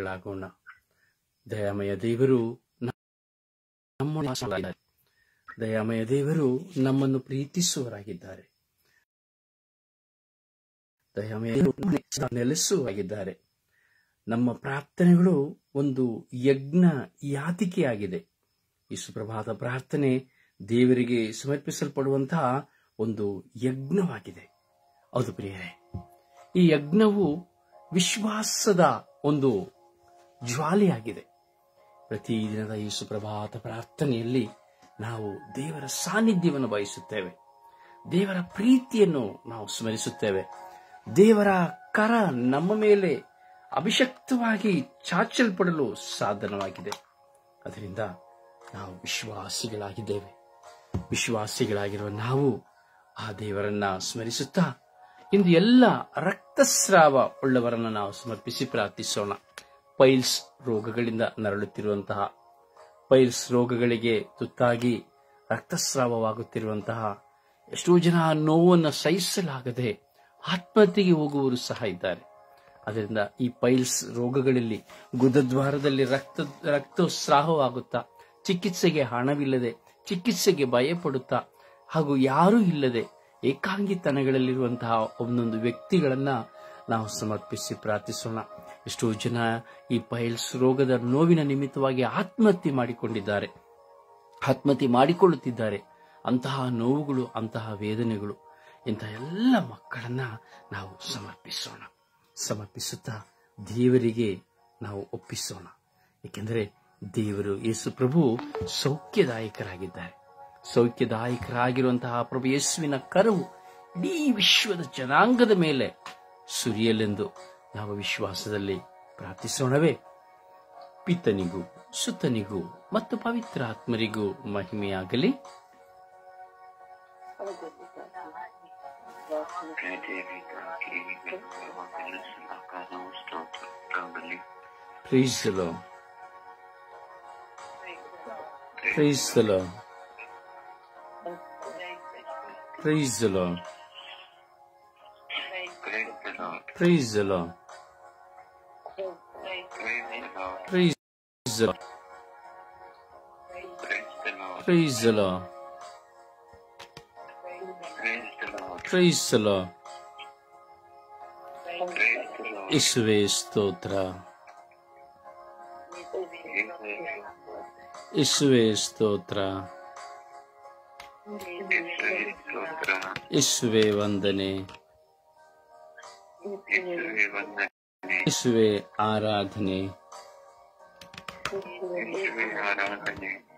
ಪಾಲುದಾರಿಗಳಾಗೋಣ. ದಯಾಮಯ ದೇವರು ದಯಾಮಯ ದೇವರು ನಮ್ಮನ್ನು ಪ್ರೀತಿಸುವರಾಗಿದ್ದಾರೆ. ದಯಾಮಯ ನೆಲೆಸುವಾಗಿದ್ದಾರೆ. ನಮ್ಮ ಪ್ರಾರ್ಥನೆಗಳು ಒಂದು ಯಜ್ಞ ಯಾತಿಕೆಯಾಗಿದೆ. ಈ ಸುಪ್ರಭಾತ ಪ್ರಾರ್ಥನೆ ದೇವರಿಗೆ ಸಮರ್ಪಿಸಲ್ಪಡುವಂತಹ ಒಂದು ಯಜ್ಞವಾಗಿದೆ. ಹೌದು ಪ್ರಿಯರೇ, ಈ ಯಜ್ಞವು ವಿಶ್ವಾಸದ ಒಂದು ಜ್ವಾಲೆಯಾಗಿದೆ. ಪ್ರತಿದಿನದ ಈ ಸುಪ್ರಭಾತ ಪ್ರಾರ್ಥನೆಯಲ್ಲಿ ನಾವು ದೇವರ ಸಾನ್ನಿಧ್ಯವನ್ನು ಬಯಸುತ್ತೇವೆ. ದೇವರ ಪ್ರೀತಿಯನ್ನು ನಾವು ಸ್ಮರಿಸುತ್ತೇವೆ. ದೇವರ ಕರ ನಮ್ಮ ಮೇಲೆ ಅಭಿಷಕ್ತವಾಗಿ ಚಾಚಲ್ಪಡಲು ಸಾಧನವಾಗಿದೆ. ಅದರಿಂದ ನಾವು ವಿಶ್ವಾಸಿಗಳಾಗಿದ್ದೇವೆ. ವಿಶ್ವಾಸಿಗಳಾಗಿರುವ ನಾವು ಆ ದೇವರನ್ನ ಸ್ಮರಿಸುತ್ತಾ ಇಂದು ಎಲ್ಲ ರಕ್ತಸ್ರಾವ ಉಳ್ಳವರನ್ನು ನಾವು ಸಮರ್ಪಿಸಿ ಪ್ರಾರ್ಥಿಸೋಣ. ಪೈಲ್ಸ್ ರೋಗಗಳಿಂದ ನರಳುತ್ತಿರುವಂತಹ, ಪೈಲ್ಸ್ ರೋಗಗಳಿಗೆ ತುತ್ತಾಗಿ ರಕ್ತಸ್ರಾವವಾಗುತ್ತಿರುವಂತಹ ಎಷ್ಟೋ ಜನ ನೋವನ್ನು ಸಹಿಸಲಾಗದೆ ಆತ್ಮಹತ್ಯೆಗೆ ಹೋಗುವವರು ಸಹ ಇದ್ದಾರೆ. ಅದರಿಂದ ಈ ಪೈಲ್ಸ್ ರೋಗಗಳಲ್ಲಿ ಗುದದ್ವಾರದಲ್ಲಿ ರಕ್ತಸ್ರಾವವಾಗುತ್ತಾ, ಚಿಕಿತ್ಸೆಗೆ ಹಣವಿಲ್ಲದೆ, ಚಿಕಿತ್ಸೆಗೆ ಭಯಪಡುತ್ತಾ ಹಾಗೂ ಯಾರೂ ಇಲ್ಲದೆ ಏಕಾಂಗಿತನಗಳಲ್ಲಿರುವಂತಹ ಒಂದೊಂದು ವ್ಯಕ್ತಿಗಳನ್ನ ನಾವು ಸಮರ್ಪಿಸಿ ಪ್ರಾರ್ಥಿಸೋಣ. ಎಷ್ಟೋ ಜನ ಈ ಪೈಲ್ಸ್ ರೋಗದ ನೋವಿನ ನಿಮಿತ್ತವಾಗಿ ಆತ್ಮಹತ್ಯೆ ಮಾಡಿಕೊಳ್ಳುತ್ತಿದ್ದಾರೆ. ಅಂತಹ ನೋವುಗಳು, ಅಂತಹ ವೇದನೆಗಳು, ಇಂತಹ ಎಲ್ಲ ಮಕ್ಕಳನ್ನ ನಾವು ಸಮರ್ಪಿಸುತ್ತಾ ದೇವರಿಗೆ ನಾವು ಒಪ್ಪಿಸೋಣ. ಏಕೆಂದರೆ ದೇವರು ಯೇಸು ಪ್ರಭು ಸೌಖ್ಯದಾಯಕರಾಗಿದ್ದಾರೆ. ಸೌಖ್ಯದಾಯಕರಾಗಿರುವಂತಹ ಪ್ರಭು ಯೇಸುವಿನ ಕರವು ಇಡೀ ವಿಶ್ವದ ಜನಾಂಗದ ಮೇಲೆ ಸುರಿಯಲೆಂದು ನಾವು ವಿಶ್ವಾಸದಲ್ಲಿ ಪ್ರಾರ್ಥಿಸೋಣವೇ. ಪಿತನಿಗೂ ಸುತನಿಗೂ ಮತ್ತು ಪವಿತ್ರ ಆತ್ಮರಿಗೂ ಮಹಿಮೆಯಾಗಲಿ. Praise the Lord. Praise the Lord. Praise the Lord. Praise the Lord. Praise the Lord. Praise the Lord. Praise the Lord. ಯೇಸುವೇ ಸ್ತೋತ್ರ. ಯೇಸುವೇ ಸ್ತೋತ್ರ. ಯೇಸುವೇ ವಂದನೆ. ಯೇಸುವೇ ಆರಾಧನೆ.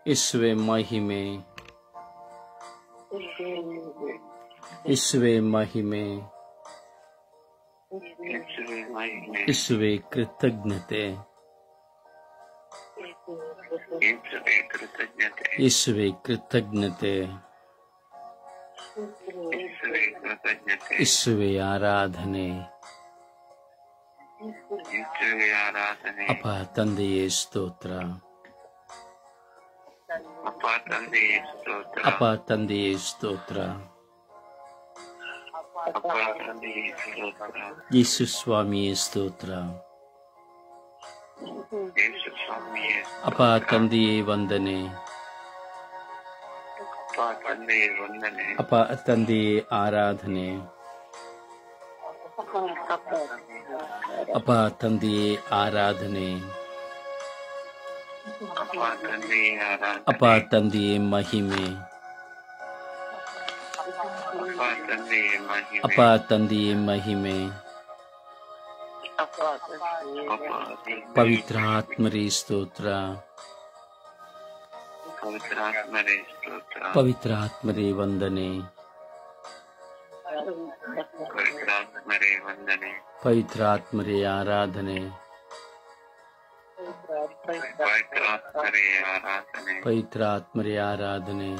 ಯೇಸುವೇ ಮಹಿಮೆ. ಯೇಸುವೇ ಮಹಿಮೆ. ಯೇಸುವೇ ಕೃತಜ್ಞತೆ. ಯೇಸುವೇ ಕೃತಜ್ಞತೆ. ಯೇಸುವೇ ಆರಾಧನೆ. ಅಪ್ಪ ತಂದೆಯೇ ಸ್ತೋತ್ರ. ಅಪ್ಪ ತಂದೆಯೇ ಸ್ತೋತ್ರ. ಯೇಸು ಸ್ವಾಮಿಯೇ ಸ್ತೋತ್ರ. ಅಪ್ಪ ತಂದೆಯೇ ವಂದನೆ. ಅಪ್ಪ ತಂದೆಯೇ ಆರಾಧನೆ. ಅಪ್ಪ ತಂದೆಯೇ ಆರಾಧನೆ. ಅಪ್ಪ ತಂದೆಯೇ ಮಹಿಮೆ. ಅಪ್ಪ ತಂದೆಯೇ ಮಹಿಮೆ. ಪವಿತ್ರ ಆತ್ಮರೇ ಸ್ತೋತ್ರ. ಪವಿತ್ರ ಆತ್ಮರೇ ವಂದನೆ. ಪವಿತ್ರ ಆತ್ಮರೇ ಆರಾಧನೆ. ಪವಿತ್ರ ಆತ್ಮರೇ ಆರಾಧನೆ.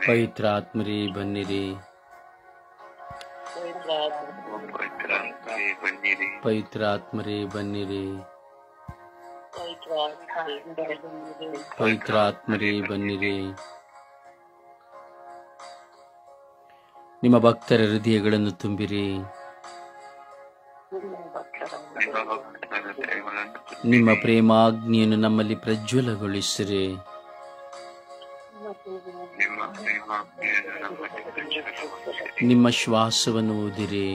ಪವಿತ್ರ ಆತ್ಮರೇ ಬನ್ನಿರಿ. ಪವಿತ್ರ ಆತ್ಮರೇ ಬನ್ನಿರಿ. ಪವಿತ್ರ ಆತ್ಮರೇ ಬನ್ನಿರಿ. ನಿಮ್ಮ ಭಕ್ತರ ಹೃದಯಗಳನ್ನು ತುಂಬಿರಿ. ನಿಮ್ಮ ಪ್ರೇಮಾಗ್ನಿಯನ್ನು ನಮ್ಮಲ್ಲಿ ಪ್ರಜ್ವಲಗೊಳಿಸಿರಿ. ನಿಮ್ಮ ಶ್ವಾಸವನ್ನು ಊದಿರಿ.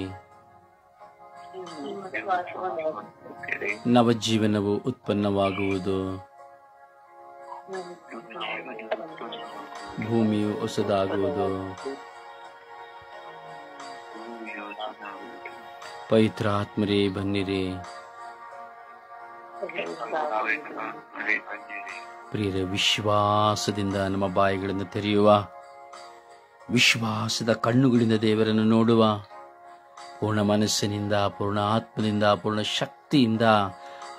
ನವಜೀವನವು ಉತ್ಪನ್ನವಾಗುವುದು. ಭೂಮಿಯು ಹೊಸದಾಗುವುದು. ಪವಿತ್ರಾತ್ಮರೇ ಬನ್ನಿರಿ. ಪ್ರಿಯರೇ, ವಿಶ್ವಾಸದಿಂದ ನಮ್ಮ ಬಾಯಿಗಳನ್ನು ತೆರೆಯುವ, ವಿಶ್ವಾಸದ ಕಣ್ಣುಗಳಿಂದ ದೇವರನ್ನು ನೋಡುವ, ಪೂರ್ಣ ಮನಸ್ಸಿನಿಂದ, ಪೂರ್ಣ ಆತ್ಮದಿಂದ, ಪೂರ್ಣ ಶಕ್ತಿಯಿಂದ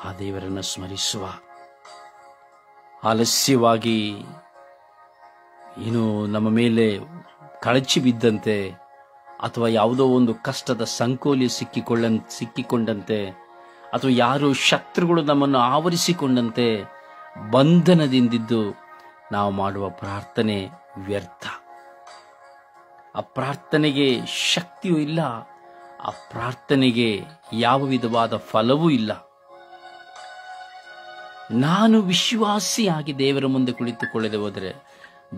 ಆ ದೇವರನ್ನು ಸ್ಮರಿಸುವ. ಆಲಸ್ಯವಾಗಿ ಏನು ನಮ್ಮ ಮೇಲೆ ಕಳಚಿ ಬಿದ್ದಂತೆ ಅಥವಾ ಯಾವುದೋ ಒಂದು ಕಷ್ಟದ ಸಂಕೋಲಿ ಸಿಕ್ಕಿಕೊಂಡಂತೆ ಅಥವಾ ಯಾರೋ ಶತ್ರುಗಳು ನಮ್ಮನ್ನು ಆವರಿಸಿಕೊಂಡಂತೆ ಬಂಧನದಿಂದಿದ್ದು ನಾವು ಮಾಡುವ ಪ್ರಾರ್ಥನೆ ವ್ಯರ್ಥ. ಆ ಪ್ರಾರ್ಥನೆಗೆ ಶಕ್ತಿಯೂ ಇಲ್ಲ, ಆ ಪ್ರಾರ್ಥನೆಗೆ ಯಾವ ವಿಧವಾದ ಫಲವೂ ಇಲ್ಲ. ನಾನು ವಿಶ್ವಾಸಿಯಾಗಿ ದೇವರ ಮುಂದೆ ಕುಳಿತುಕೊಳ್ಳದೆ ಹೋದರೆ,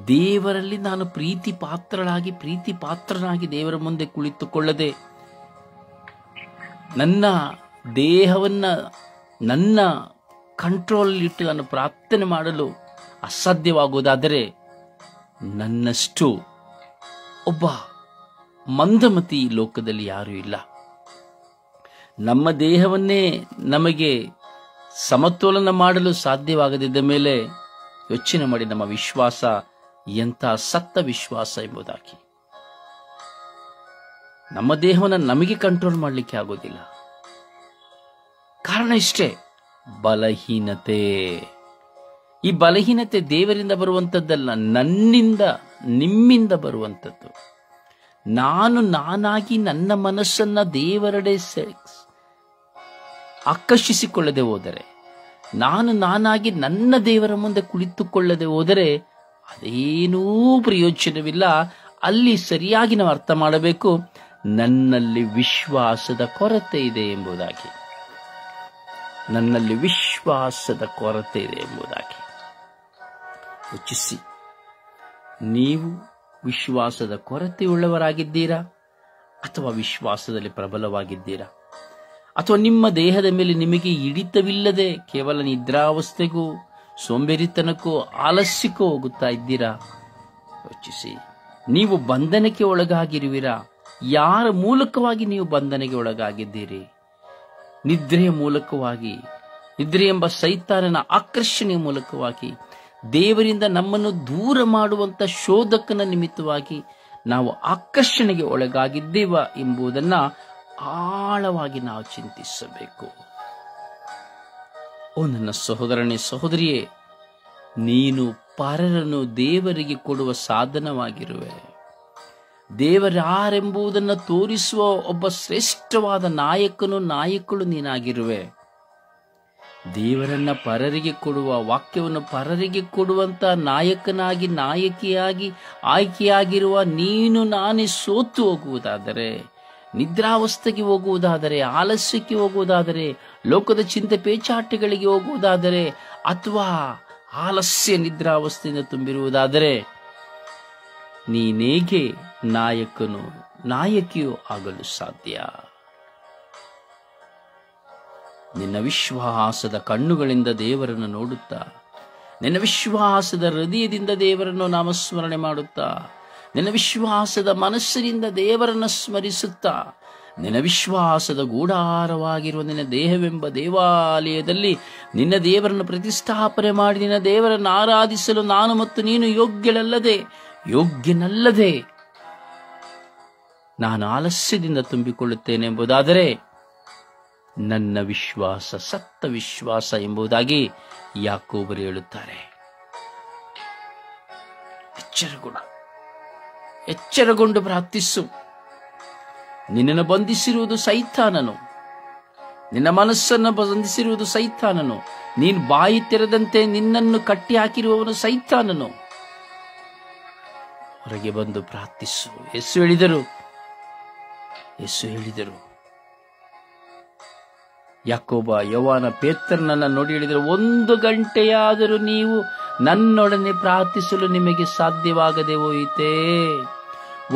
ದೇವರಲ್ಲಿ ನಾನು ಪ್ರೀತಿ ಪಾತ್ರನಾಗಿ ದೇವರ ಮುಂದೆ ಕುಳಿತುಕೊಳ್ಳದೆ ನನ್ನ ದೇಹವನ್ನ ನನ್ನ ಕಂಟ್ರೋಲ್ ಇಟ್ಟು ನಾನು ಪ್ರಾರ್ಥನೆ ಮಾಡಲು ಅಸಾಧ್ಯವಾಗುವುದಾದರೆ, ನನ್ನಷ್ಟು ಒಬ್ಬ ಮಂದಮತಿ ಈ ಲೋಕದಲ್ಲಿ ಯಾರೂ ಇಲ್ಲ. ನಮ್ಮ ದೇಹವನ್ನೇ ನಮಗೆ ಸಮತೋಲನ ಮಾಡಲು ಸಾಧ್ಯವಾಗದಿದ್ದ ಮೇಲೆ ಯೋಚನೆ ಮಾಡಿ ನಮ್ಮ ವಿಶ್ವಾಸ ಎಂಥ ಸತ್ತ ವಿಶ್ವಾಸ ಎಂಬುದಾಗಿ. ನಮ್ಮ ದೇಹವನ್ನು ನಮಗೆ ಕಂಟ್ರೋಲ್ ಮಾಡಲಿಕ್ಕೆ ಆಗೋದಿಲ್ಲ. ಕಾರಣ ಇಷ್ಟೇ, ಬಲಹೀನತೆ. ಈ ಬಲಹೀನತೆ ದೇವರಿಂದ ಬರುವಂಥದ್ದಲ್ಲ, ನನ್ನಿಂದ ನಿಮ್ಮಿಂದ ಬರುವಂಥದ್ದು. ನಾನಾಗಿ ನನ್ನ ಮನಸ್ಸನ್ನ ದೇವರೆಡೆ ಆಕರ್ಷಿಸಿಕೊಳ್ಳದೆ ಹೋದರೆ, ನಾನಾಗಿ ನನ್ನ ದೇವರ ಮುಂದೆ ಕುಳಿತುಕೊಳ್ಳದೆ ಹೋದರೆ ಅದೇನೂ ಪ್ರಯೋಜನವಿಲ್ಲ. ಅಲ್ಲಿ ಸರಿಯಾಗಿ ನಾವು ಅರ್ಥ ಮಾಡಬೇಕು, ನನ್ನಲ್ಲಿ ವಿಶ್ವಾಸದ ಕೊರತೆ ಇದೆ ಎಂಬುದಾಗಿ. ನನ್ನಲ್ಲಿ ವಿಶ್ವಾಸದ ಕೊರತೆ ಇದೆ ಎಂಬುದಾಗಿ ಯೋಚಿಸಿ. ನೀವು ವಿಶ್ವಾಸದ ಕೊರತೆಯುಳ್ಳವರಾಗಿದ್ದೀರಾ ಅಥವಾ ವಿಶ್ವಾಸದಲ್ಲಿ ಪ್ರಬಲವಾಗಿದ್ದೀರಾ? ಅಥವಾ ನಿಮ್ಮ ದೇಹದ ಮೇಲೆ ನಿಮಗೆ ಹಿಡಿತವಿಲ್ಲದೆ ಕೇವಲ ನಿದ್ರಾವಸ್ಥೆಗೂ ಸೋಂಬೇರಿತನಕ್ಕೂ ಆಲಸ್ಯಕ್ಕೂ ಹೋಗುತ್ತಾ ಇದ್ದೀರಾ? ಯೋಚಿಸಿ. ನೀವು ಬಂಧನಕ್ಕೆ ಒಳಗಾಗಿರುವಿರಾ? ಯಾರ ಮೂಲಕವಾಗಿ ನೀವು ಬಂಧನಕ್ಕೆ ಒಳಗಾಗಿದ್ದೀರಿ? ನಿದ್ರೆಯ ಮೂಲಕವಾಗಿ, ನಿದ್ರೆ ಎಂಬ ಸೈತಾನನ ಆಕರ್ಷಣೆಯ ಮೂಲಕವಾಗಿ, ದೇವರಿಂದ ನಮ್ಮನ್ನು ದೂರ ಮಾಡುವಂತ ಶೋಧಕನ ನಿಮಿತ್ತವಾಗಿ ನಾವು ಆಕರ್ಷಣೆಗೆ ಒಳಗಾಗಿದ್ದೇವ ಎಂಬುದನ್ನ ಆಳವಾಗಿ ನಾವು ಚಿಂತಿಸಬೇಕು. ಓ ನನ್ನ ಸಹೋದರನೇ, ಸಹೋದರಿಯೇ, ನೀನು ಪರರನ್ನು ದೇವರಿಗೆ ಕೊಡುವ ಸಾಧನವಾಗಿರುವೆ. ದೇವರಾರೆಂಬುದನ್ನು ತೋರಿಸುವ ಒಬ್ಬ ಶ್ರೇಷ್ಠವಾದ ನಾಯಕಳು ನೀನಾಗಿರುವೆ. ದೇವರನ್ನ ಪರರಿಗೆ ಕೊಡುವ, ವಾಕ್ಯವನ್ನು ಪರರಿಗೆ ಕೊಡುವಂತ ನಾಯಕನಾಗಿ, ನಾಯಕಿಯಾಗಿ ಆಯ್ಕೆಯಾಗಿರುವ ನೀನು ನಾನೇ ಸೋತು ಹೋಗುವುದಾದರೆ, ನಿದ್ರಾವಸ್ಥೆಗೆ ಹೋಗುವುದಾದರೆ, ಆಲಸ್ಯಕ್ಕೆ ಹೋಗುವುದಾದರೆ, ಲೋಕದ ಚಿಂತೆ ಪೇಚಾಟಗಳಿಗೆ ಹೋಗುವುದಾದರೆ, ಅಥವಾ ಆಲಸ್ಯ ನಿದ್ರಾವಸ್ಥೆಯಿಂದ ತುಂಬಿರುವುದಾದರೆ, ನೀನೇಗೆ ನಾಯಕಿಯೂ ಆಗಲು ಸಾಧ್ಯ? ನಿನ್ನ ವಿಶ್ವಾಸದ ಕಣ್ಣುಗಳಿಂದ ದೇವರನ್ನು ನೋಡುತ್ತಾ, ನಿನ್ನ ವಿಶ್ವಾಸದ ಹೃದಯದಿಂದ ದೇವರನ್ನು ನಾಮಸ್ಮರಣೆ ಮಾಡುತ್ತಾ, ನಿನ್ನ ವಿಶ್ವಾಸದ ಮನಸ್ಸಿನಿಂದ ದೇವರನ್ನು ಸ್ಮರಿಸುತ್ತಾ, ನಿನ್ನ ವಿಶ್ವಾಸದ ಗೂಢಾರವಾಗಿರುವ ನಿನ್ನ ದೇಹವೆಂಬ ದೇವಾಲಯದಲ್ಲಿ ನಿನ್ನ ದೇವರನ್ನು ಪ್ರತಿಷ್ಠಾಪನೆ ಮಾಡಿ ನಿನ್ನ ದೇವರನ್ನು ಆರಾಧಿಸಲು ನಾನು ಮತ್ತು ನೀನು ಯೋಗ್ಯನಲ್ಲದೆ ನಾನು ಆಲಸ್ಯದಿಂದ ತುಂಬಿಕೊಳ್ಳುತ್ತೇನೆ ಎಂಬುದಾದರೆ, ನನ್ನ ವಿಶ್ವಾಸ ಸತ್ತ ವಿಶ್ವಾಸ ಎಂಬುದಾಗಿ ಯಾಕೋಬರು ಹೇಳುತ್ತಾರೆ. ಎಚ್ಚರಗೊಂಡು ಪ್ರಾರ್ಥಿಸು. ನಿನ್ನನ್ನು ಬಂಧಿಸಿರುವುದು ಸೈತಾನನು, ನಿನ್ನ ಮನಸ್ಸನ್ನು ಬಂಧಿಸಿರುವುದು ಸೈತಾನನು. ನೀನು ಬಾಯಿ ತೆರೆದಂತೆ ನಿನ್ನನ್ನು ಕಟ್ಟಿ ಹಾಕಿರುವವನು ಸೈತಾನನು. ಹೊರಗೆ ಬಂದು ಪ್ರಾರ್ಥಿಸು. ಯೇಸು ಹೇಳಿದರು, ಯಾಕೋಬ, ಯೋವಾನ, ಪೇತ್ರನನ್ನ ನೋಡಿ ಹೇಳಿದರೆ, 1 ಗಂಟೆಯಾದರೂ ನೀವು ನನ್ನೊಡನೆ ಪ್ರಾರ್ಥಿಸಲು ನಿಮಗೆ ಸಾಧ್ಯವಾಗದೆ ಹೋಯಿತೇ?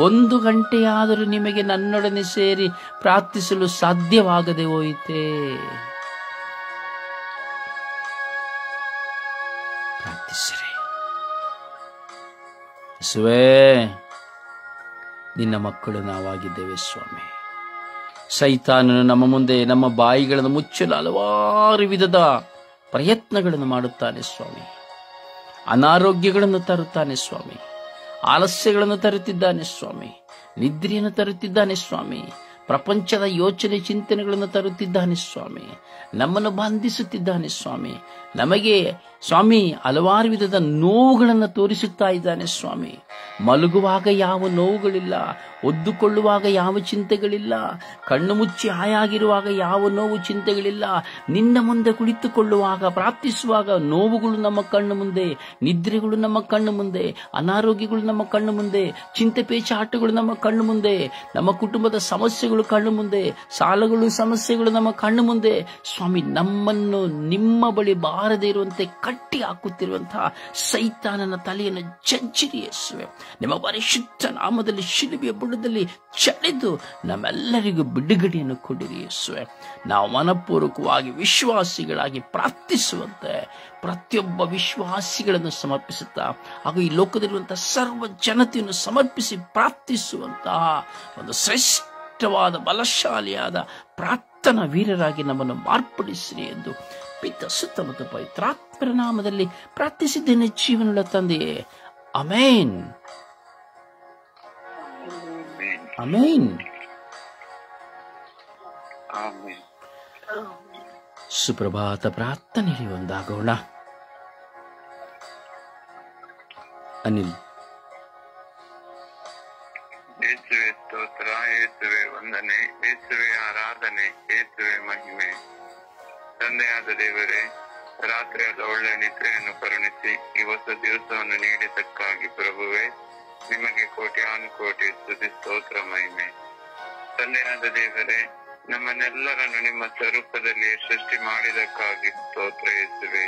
1 ಗಂಟೆಯಾದರೂ ನಿಮಗೆ ನನ್ನೊಡನೆ ಸೇರಿ ಪ್ರಾರ್ಥಿಸಲು ಸಾಧ್ಯವಾಗದೆ ಹೋಯಿತೇ? ಪ್ರಾರ್ಥಿಸಿರಿ. ಯೇಸುವೇ, ನಿನ್ನ ಮಕ್ಕಳು ನಾವಾಗಿದ್ದೇವೆ ಸ್ವಾಮಿ. ಸೈತಾನನು ನಮ್ಮ ಮುಂದೆ ನಮ್ಮ ಬಾಯಿಗಳನ್ನು ಮುಚ್ಚಲು ಹಲವಾರು ವಿಧದ ಪ್ರಯತ್ನಗಳನ್ನು ಮಾಡುತ್ತಾನೆ ಸ್ವಾಮಿ. ಅನಾರೋಗ್ಯಗಳನ್ನು ತರುತ್ತಾನೆ ಸ್ವಾಮಿ, ಆಲಸ್ಯಗಳನ್ನು ತರುತ್ತಿದ್ದಾನೆ ಸ್ವಾಮಿ, ನಿದ್ರೆಯನ್ನು ತರುತ್ತಿದ್ದಾನೆ ಸ್ವಾಮಿ, ಪ್ರಪಂಚದ ಯೋಚನೆ ಚಿಂತನೆಗಳನ್ನು ತರುತ್ತಿದ್ದಾನೆ ಸ್ವಾಮಿ, ನಮ್ಮನ್ನು ಬಂಧಿಸುತ್ತಿದ್ದಾನೆ ಸ್ವಾಮಿ, ನಮಗೆ ಸ್ವಾಮಿ ಹಲವಾರು ವಿಧದ ನೋವುಗಳನ್ನು ತೋರಿಸುತ್ತಾ ಇದ್ದಾನೆ ಸ್ವಾಮಿ. ಮಲಗುವಾಗ ಯಾವ ನೋವುಗಳಿಲ್ಲ, ಒದ್ದುಕೊಳ್ಳುವಾಗ ಯಾವ ಚಿಂತೆಗಳಿಲ್ಲ, ಕಣ್ಣು ಮುಚ್ಚಿ ಹಾಯಾಗಿರುವಾಗ ಯಾವ ನೋವು ಚಿಂತೆಗಳಿಲ್ಲ. ನಿನ್ನ ಮುಂದೆ ಕುಳಿತುಕೊಳ್ಳುವಾಗ, ಪ್ರಾರ್ಥಿಸುವಾಗ ನೋವುಗಳು ನಮ್ಮ ಕಣ್ಣು ಮುಂದೆ, ನಿದ್ರೆಗಳು ನಮ್ಮ ಕಣ್ಣು ಮುಂದೆ, ಅನಾರೋಗ್ಯಗಳು ನಮ್ಮ ಕಣ್ಣು ಮುಂದೆ, ಚಿಂತೆ ಪೇಚಾಟಗಳು ನಮ್ಮ ಕಣ್ಣು ಮುಂದೆ, ನಮ್ಮ ಕುಟುಂಬದ ಸಮಸ್ಯೆಗಳು ಕಣ್ಣು ಮುಂದೆ, ಸಾಲಗಳು ಸಮಸ್ಯೆಗಳು ನಮ್ಮ ಕಣ್ಣು ಮುಂದೆ. ಸ್ವಾಮಿ, ನಮ್ಮನ್ನು ನಿಮ್ಮ ಬಳಿ ಬಾರದೇ ಇರುವಂತೆ ಕಟ್ಟಿ ಹಾಕುತ್ತಿರುವಂತಹ ಸೈತಾನನ ತಲೆಯನ್ನು ಜಜ್ಜಿರಿ ಯೇಸುವೆ. ನಿಮ್ಮ ಪರಿಶುದ್ಧ ನಾಮದಲ್ಲಿ ಶಿಲುಬೆಯ ಬುಡದಲ್ಲಿ ಚಡೆದು ನಮ್ಮೆಲ್ಲರಿಗೂ ಬಿಡುಗಡೆಯನ್ನು ಕೊಡಿರಿ ಯೇಸುವೆ. ನಾವು ಮನಪೂರ್ವಕವಾಗಿ ವಿಶ್ವಾಸಿಗಳಾಗಿ ಪ್ರಾರ್ಥಿಸುವಂತೆ ಪ್ರತಿಯೊಬ್ಬ ವಿಶ್ವಾಸಿಗಳನ್ನು ಸಮರ್ಪಿಸುತ್ತಾ, ಹಾಗೂ ಈ ಲೋಕದಲ್ಲಿರುವಂತಹ ಸರ್ವ ಜನತೆಯನ್ನು ಸಮರ್ಪಿಸಿ ಪ್ರಾರ್ಥಿಸುವಂತಹ ಒಂದು ಶ್ರೇಷ್ಠವಾದ ಬಲಶಾಲಿಯಾದ ಪ್ರಾರ್ಥನಾ ವೀರರಾಗಿ ನಮ್ಮನ್ನು ಮಾರ್ಪಡಿಸಿರಿ ಎಂದು ಪಿತ ಸುತ್ತ ಮತ್ತು ಪವಿತ್ರಾತ್ಮರ ನಾಮದಲ್ಲಿ ಪ್ರಾರ್ಥಿಸಿದ್ದೇನೆ ಜೀವನದ ತಂದೆಯೇ. Amen, amen. ಸುಪ್ರಭಾತ ಪ್ರಾರ್ಥನೆಯಲ್ಲಿ ಒಂದಾಗೋಣ. ಅನಿಲ್. ಯೇಸುವೆ ಸ್ತೋತ್ರ, ಯೇಸುವೆ ವಂದನೆ, ಯೇಸುವೆ ಆರಾಧನೆ, ಯೇಸುವೆ ಮಹಿಮೆ. ತಂದೆಯಾದ ದೇವರೇ, ರಾತ್ರಿಯಲ್ಲ ಒಳ್ಳೆಯ ನಿದ್ರೆಯನ್ನು ಕರುಣಿಸಿ ಈ ಹೊಸ ದಿವಸವನ್ನು ನೀಡಿದ್ದಕ್ಕಾಗಿ ಪ್ರಭುವೆ ನಿಮಗೆ ಕೋಟಿ ಸ್ತುತಿ, ಸ್ತೋತ್ರ, ಮಹಿಮೆ. ತಂದೆಯಾದ ದೇವರೇ, ನಮ್ಮನ್ನೆಲ್ಲರನ್ನು ನಿಮ್ಮ ಸ್ವರೂಪದಲ್ಲಿ ಸೃಷ್ಟಿ ಮಾಡಿದಕ್ಕಾಗಿ ಸ್ತೋತ್ರ ಯೇಸುವೆ.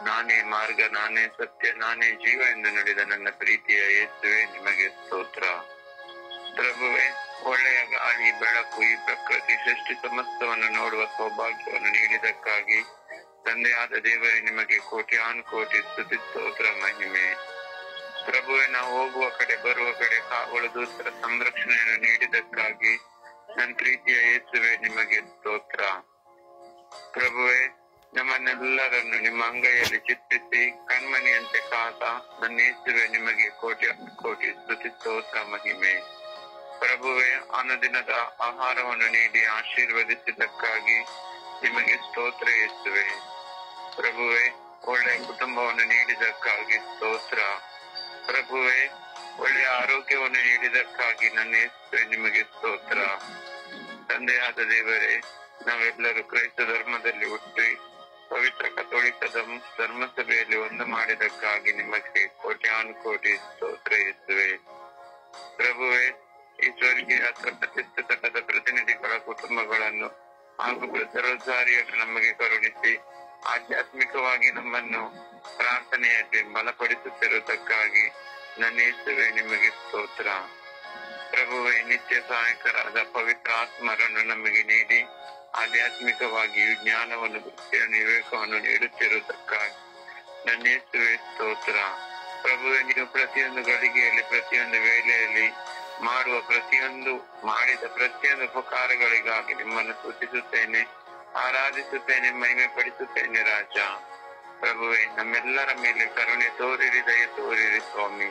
ನಾನೇ ಮಾರ್ಗ, ನಾನೇ ಸತ್ಯ, ನಾನೇ ಜೀವ ಎಂದು ನುಡಿದ ನನ್ನ ಪ್ರೀತಿಯ ಯೇಸುವೆ, ನಿಮಗೆ ಸ್ತೋತ್ರ. ಪ್ರಭುವೆ, ಒಳ್ಳೆಯ ಗಾಳಿ, ಬೆಳಕು, ಈ ಪ್ರಕೃತಿ ಸೃಷ್ಟಿ ಸಮಸ್ತವನ್ನು ನೋಡುವ ಸೌಭಾಗ್ಯವನ್ನು ನೀಡಿದಕ್ಕಾಗಿ ತಂದೆಯಾದ ದೇವರೇ ನಿಮಗೆ ಕೋಟಿ ಸ್ತುತಿ, ಸ್ತೋತ್ರ, ಮಹಿಮೆ. ಪ್ರಭುವೆ, ನಾವು ಹೋಗುವ ಕಡೆ ಬರುವ ಕಡೆ ಕಾವಲು ದೂತರ ಸಂರಕ್ಷಣೆಯನ್ನು ನೀಡಿದಕ್ಕಾಗಿ ನನ್ನ ಪ್ರೀತಿಯ ಯೇಸುವೆ, ನಿಮಗೆ ಸ್ತೋತ್ರ. ಪ್ರಭುವೆ, ನಮ್ಮನ್ನೆಲ್ಲರನ್ನು ನಿಮ್ಮ ಅಂಗೈಯಲ್ಲಿ ಚಿತ್ರಿಸಿ ಕಣ್ಮಣಿಯಂತೆ ಕಾದ ನನ್ನ ಯೇಸುವೆ, ನಿಮಗೆ ಕೋಟಿ ಸ್ತುತಿ, ಸ್ತೋತ್ರ, ಮಹಿಮೆ. ಪ್ರಭುವೆ, ಅನುದಿನದ ಆಹಾರವನ್ನು ನೀಡಿ ಆಶೀರ್ವದಿಸಿದ್ದಕ್ಕಾಗಿ ನಿಮಗೆ ಸ್ತೋತ್ರ ಯೇಸುವೆ. ಪ್ರಭುವೆ, ಒಳ್ಳೆಯ ಕುಟುಂಬವನ್ನು ನೀಡಿದಕ್ಕಾಗಿ ಸ್ತೋತ್ರ. ಪ್ರಭುವೆ, ಒಳ್ಳೆಯ ಆರೋಗ್ಯವನ್ನು ನೀಡಿದಕ್ಕಾಗಿ ನನ್ನ ಯೇಸುವೆ, ನಿಮಗೆ ಸ್ತೋತ್ರ. ತಂದೆಯಾದ ದೇವರೇ, ನಾವೆಲ್ಲರೂ ಕ್ರೈಸ್ತ ಧರ್ಮದಲ್ಲಿ ಹುಟ್ಟಿ ಪವಿತ್ರ ಕಥೋಲಿಕ ಧರ್ಮಸಭೆಯಲ್ಲಿ ಒಂದು ಮಾಡಿದಕ್ಕಾಗಿ ನಿಮಗೆ ಕೋಟಿ ಸ್ತೋತ್ರ ಯೇಸುವೆ. ಪ್ರಭುವೆ, ಈ ಸ್ವರ್ಗೀಯ ಪ್ರತಿಷ್ಠಿತದ ಪ್ರತಿನಿಧಿಗಳ ಕುಟುಂಬಗಳನ್ನು ಹಾಗೂ ಸರ್ವಸಾರಿಯನ್ನು ನಮಗೆ ಕರುಣಿಸಿ ಆಧ್ಯಾತ್ಮಿಕವಾಗಿ ನಮ್ಮನ್ನು ಪ್ರಾರ್ಥನೆಯಲ್ಲಿ ಬಲಪಡಿಸುತ್ತಿರುವುದಕ್ಕಾಗಿ ನನ್ನ ಯೇಸುವೆ, ನಿಮಗೆ ಸ್ತೋತ್ರ. ಪ್ರಭುವೆ, ನಿತ್ಯ ಸಹಾಯಕರಾದ ಪವಿತ್ರ ಆತ್ಮರನ್ನು ನಮಗೆ ನೀಡಿ ಆಧ್ಯಾತ್ಮಿಕವಾಗಿ ಜ್ಞಾನವನ್ನು, ಭಕ್ತಿಯನ್ನು, ವಿವೇಕವನ್ನು ನೀಡುತ್ತಿರುವುದಕ್ಕಾಗಿ ನನ್ನ ಯೇಸುವೆ ಸ್ತೋತ್ರ. ಪ್ರಭುವೆ, ನೀವು ಪ್ರತಿಯೊಂದು ಗಳಿಗೆಯಲ್ಲಿ, ಪ್ರತಿಯೊಂದು ವೇಳೆಯಲ್ಲಿ ಮಾಡಿದ ಪ್ರತಿಯೊಂದು ಉಪಕಾರಗಳಿಗಾಗಿ ನಿಮ್ಮನ್ನು ಸ್ತುತಿಸುತ್ತೇನೆ, ಆರಾಧಿಸುತ್ತೇನೆ, ಮಹಿಮೆ ಪಡಿಸುತ್ತೇನೆ ರಾಜ. ಪ್ರಭುವೆ, ನಮ್ಮೆಲ್ಲರ ಮೇಲೆ ಕರುಣೆ ತೋರಿರಿ, ದಯೆ ತೋರಿರಿ ಸ್ವಾಮಿ.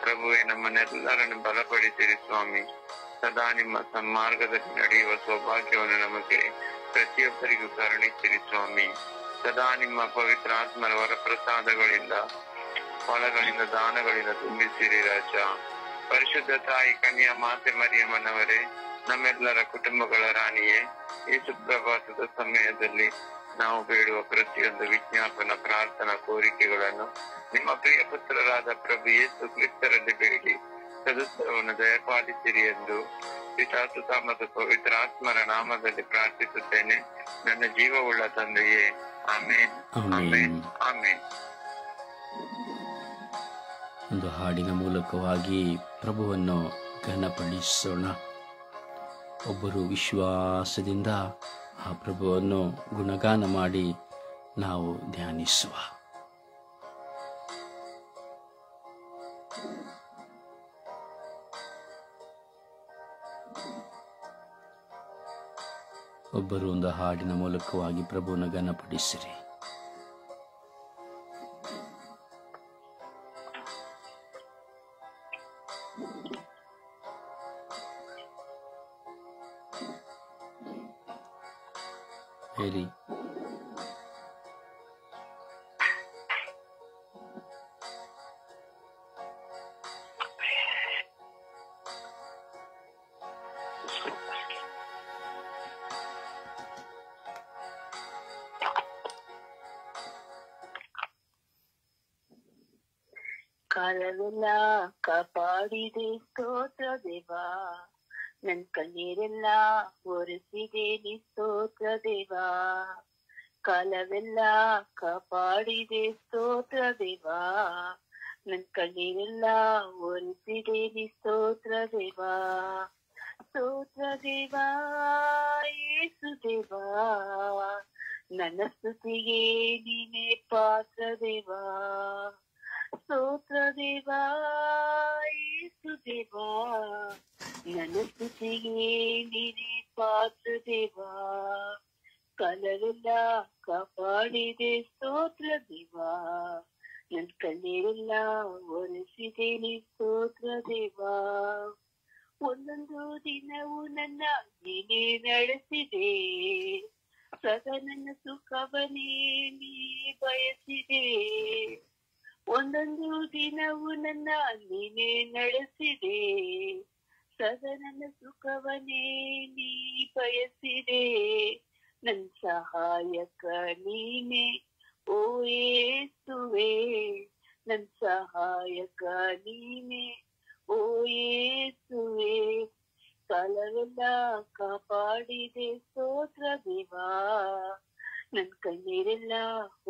ಪ್ರಭುವೆ, ನಮ್ಮನ್ನೆಲ್ಲರನ್ನು ಬಲಪಡಿಸಿರಿ ಸ್ವಾಮಿ. ಸದಾ ನಿಮ್ಮ ಸನ್ಮಾರ್ಗದಲ್ಲಿ ನಡೆಯುವ ಸೌಭಾಗ್ಯವನ್ನು ನಮಗೆ ಪ್ರತಿಯೊಬ್ಬರಿಗೂ ಕರುಣಿಸಿರಿ ಸ್ವಾಮಿ. ಸದಾ ನಿಮ್ಮ ಪವಿತ್ರ ಆತ್ಮರ ವರಪ್ರಸಾದಗಳಿಂದ, ಫಲಗಳಿಂದ, ದಾನಗಳಿಂದ ತುಂಬಿಸಿರಿ ರಾಜ. ಪರಿಶುದ್ಧ ತಾಯಿ ಕನ್ಯಾ ಮಾತೆ ಮರಿಯಮ್ಮನವರೇ, ನಮ್ಮೆಲ್ಲರ ಕುಟುಂಬಗಳ ರಾಣಿಯೇ, ಈ ಸುಪ್ರಭಾತದ ಸಮಯದಲ್ಲಿ ನಾವು ಬೇಡುವ ಪ್ರತಿಯೊಂದು ವಿಜ್ಞಾಪನ, ಪ್ರಾರ್ಥನಾ ಕೋರಿಕೆಗಳನ್ನು ನಿಮ್ಮ ಪ್ರಿಯ ಪುತ್ರರಾದ ಪ್ರಭು ಯೇಸು ಕ್ರಿಸ್ತರಲ್ಲಿ ಬೇಡಿ ಸದುತ್ತರವನ್ನು ದಯಪಾಲಿಸಿರಿ ಎಂದು ಪಿತಾಸುತ ಮತ್ತು ಪವಿತ್ರಾತ್ಮರ ನಾಮದಲ್ಲಿ ಪ್ರಾರ್ಥಿಸುತ್ತೇನೆ, ನನ್ನ ಜೀವವುಳ್ಳ ತಂದೆಯೇ. ಆಮೇನ್, ಆಮೇನ್, ಆಮೇನ್. ಒಂದು ಹಾಡಿನ ಮೂಲಕವಾಗಿ ಪ್ರಭುವನ್ನು ಘನಪಡಿಸೋಣ. ಒಬ್ಬರು ವಿಶ್ವಾಸದಿಂದ ಆ ಪ್ರಭುವನ್ನು ಗುಣಗಾನ ಮಾಡಿ ನಾವು ಧ್ಯಾನಿಸುವ. ಒಬ್ಬರು ಒಂದು ಹಾಡಿನ ಮೂಲಕವಾಗಿ ಪ್ರಭುವನ್ನು ಘನಪಡಿಸಿರಿ. ಹೇಳಿ. ಕಾಲವೆಲ್ಲ ಕಾಪಾಡಿದೆ ಸ್ತೋತ್ರ ದೇವಾ, ನನ್ ಕಣ್ಣೀರೆಲ್ಲ ಒರೆಸಿದೆ ನೀ ಸ್ತೋತ್ರ ದೇವಾ. ಕಾಲವೆಲ್ಲ ಕಾಪಾಡಿದೆ ಸ್ತೋತ್ರ ದೇವಾ, ನನ್ ಕಣ್ಣೀರೆಲ್ಲ ಒರೆಸಿದೆ ನೀ ಸ್ತೋತ್ರ ದೇವಾ. ಸ್ತೋತ್ರ ದೇವಾ ಯೇಸು ದೇವಾ, ನನ್ನ ಸ್ತುತಿಗೆ ನೀನೇ ಪಾತ್ರ ದೇವಾ. ಸ್ತೋತ್ರ ದೇವಾ ಯೇಸು ದೇವಾ, ನನ್ನ ಸ್ತುತಿಗೆ ನೀನೇ ಪಾತ್ರ ದೇವಾ. ಕಾಲವೆಲ್ಲ ಕಾಪಾಡಿದೆ ಸ್ತೋತ್ರ ದೇವಾ, ನನ್ ಕಣ್ಣೀರೆಲ್ಲ ಒರೆಸಿದೆ ನೀ ಸ್ತೋತ್ರ ದೇವಾ. ಒಂದೊಂದು ದಿನವೂ ನನ್ನ ನೀನೇ ನಡೆಸಿದೆ, ಸದಾ ನನ್ನ ಸುಖವನ್ನೇ ನೀ ಬಯಸಿದೆ. ಒಂದೊಂದು ದಿನವೂ ನನ್ನ ನೀನೇ ನಡೆಸಿದೆ, ಸದಾ ನನ್ನ ಸುಖವನ್ನೇ ನೀ ಬಯಸಿದೆ. ನನ್ ಸಹಾಯಕ ನೀನೆ ಓ ಯೇಸುವೆ, ನನ್ ಸಹಾಯಕ ನೀನೆ ಓ ಯೇಸುವೆ. ಕಾಲವೆಲ್ಲ ಕಾಪಾಡಿದೆ ಸ್ತೋತ್ರ ದೇವಾ, ನನ್ ಕಣ್ಣೀರೆಲ್ಲ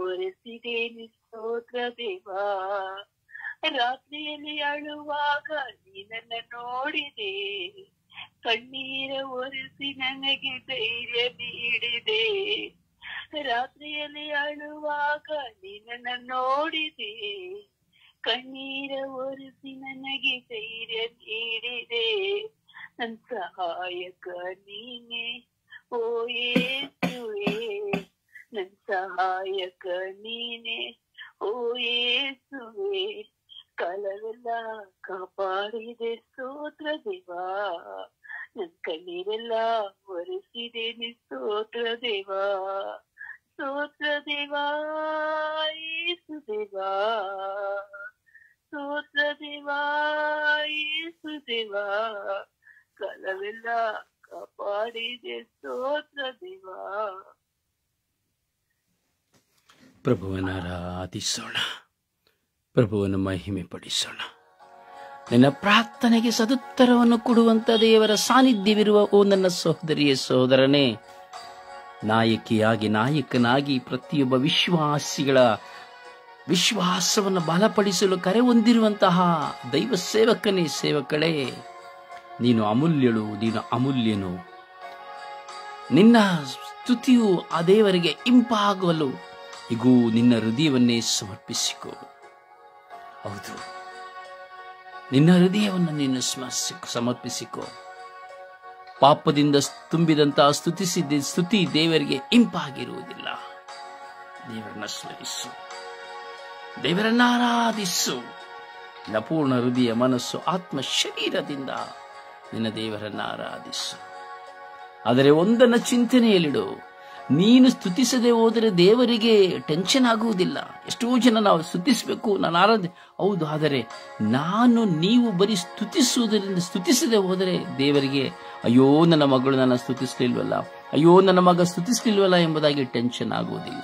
ಒರೆಸಿದೆ ನೀ ಸ್ತೋತ್ರ ದೇವಾ. ರಾತ್ರಿಯಲ್ಲಿ ಅಳುವಾಗ ನೀ ನನ್ನ ನೋಡಿದೆ, ಕಣ್ಣೀರ ಒರೆಸಿ ನನಗೆ ಧೈರ್ಯ ನೀಡಿದೆ. ರಾತ್ರಿಯಲ್ಲಿ ಅಳುವಾಗ ನೀ ನನ್ನ ನೋಡಿದೆ, ಕಣ್ಣೀರ ಒರೆಸಿ ನನಗೆ ಧೈರ್ಯ ನೀಡಿದೆ. ನನ್ ಸಹಾಯಕ ನೀನೆ ಓ ಯೇಸುವೆ, ನನ್ ಸಹಾಯಕ ನೀನೆ ಓ ಯೇಸುವೆ. ಕಾಲವೆಲ್ಲ ಕಾಪಾಡಿದೆ ಸ್ತೋತ್ರ ದೇವಾ, ನನ್ ಕಣ್ಣೀರೆಲ್ಲ ಒರೆಸಿದೆ ನೀ ಸ್ತೋತ್ರ ದೇವಾ. ಸ್ತೋತ್ರ ದೇವಾ ಯೇಸು ದೇವಾ, ಸ್ತೋತ್ರ ದೇವಾ ಯೇಸು ದೇವಾ. ಕಾಲವೆಲ್ಲ ಕಾಪಾಡಿದೆ ಸ್ತೋತ್ರ ದೇವಾ. ಪ್ರಭುವನ್ನು ಆರಾಧಿಸೋಣ, ಪ್ರಭುವನ್ನು ಮಹಿಮೆ ಪಡಿಸೋಣ. ನಿನ್ನ ಪ್ರಾರ್ಥನೆಗೆ ಸದುತ್ತರವನ್ನು ಕೊಡುವಂತ ದೇವರ ಸಾನ್ನಿಧ್ಯವಿರುವ ಓ ನನ್ನ ಸಹೋದರಿಯೇ ಸಹೋದರನೇ, ನಾಯಕನಾಗಿ ಪ್ರತಿಯೊಬ್ಬ ವಿಶ್ವಾಸಿಗಳ ವಿಶ್ವಾಸವನ್ನು ಬಲಪಡಿಸಲು ಕರೆ ಹೊಂದಿರುವಂತಹ ದೈವ ಸೇವಕನೇ, ಸೇವಕಳೇ, ನೀನು ಅಮೂಲ್ಯಳು, ನೀನು ಅಮೂಲ್ಯನು. ನಿನ್ನ ಸ್ತುತಿಯು ಆ ದೇವರಿಗೆ ಇಂಪಾಗಲು ಈಗೂ ನಿನ್ನ ಹೃದಯವನ್ನೇ ಸಮರ್ಪಿಸಿಕೋ. ಹೌದು, ನಿನ್ನ ಹೃದಯವನ್ನು ನೀನು ಸಮರ್ಪಿಸಿಕೋ. ಪಾಪದಿಂದ ತುಂಬಿದಂತಹ ಸ್ತುತಿ ದೇವರಿಗೆ ಇಂಪಾಗಿರುವುದಿಲ್ಲ. ದೇವರನ್ನ ಸ್ಮರಿಸು, ದೇವರನ್ನ ಆರಾಧಿಸು. ನಿನ್ನ ಪೂರ್ಣ ಹೃದಯ, ಮನಸ್ಸು, ಆತ್ಮ, ಶರೀರದಿಂದ ನಿನ್ನ ದೇವರನ್ನ ಆರಾಧಿಸು. ಆದರೆ ಒಂದನ್ನ ಚಿಂತನೆಯಲ್ಲಿಡು, ನೀನು ಸ್ತುತಿಸದೆ ಹೋದರೆ ದೇವರಿಗೆ ಟೆನ್ಷನ್ ಆಗುವುದಿಲ್ಲ. ಎಷ್ಟೋ ಜನ ನಾವು ಸ್ತುತಿಸಬೇಕು, ಹೌದು, ಆದರೆ ನೀವು ಬರೀ ಸ್ತುತಿಸದೆ ಹೋದರೆ ದೇವರಿಗೆ ಅಯ್ಯೋ ನನ್ನ ಮಗಳು ನನ್ನ ಸ್ತುತಿಸಲಿಲ್ವಲ್ಲ, ಅಯ್ಯೋ ನನ್ನ ಮಗ ಸ್ತುತಿಸಲಿಲ್ವಲ್ಲ ಎಂಬುದಾಗಿ ಟೆನ್ಷನ್ ಆಗುವುದಿಲ್ಲ.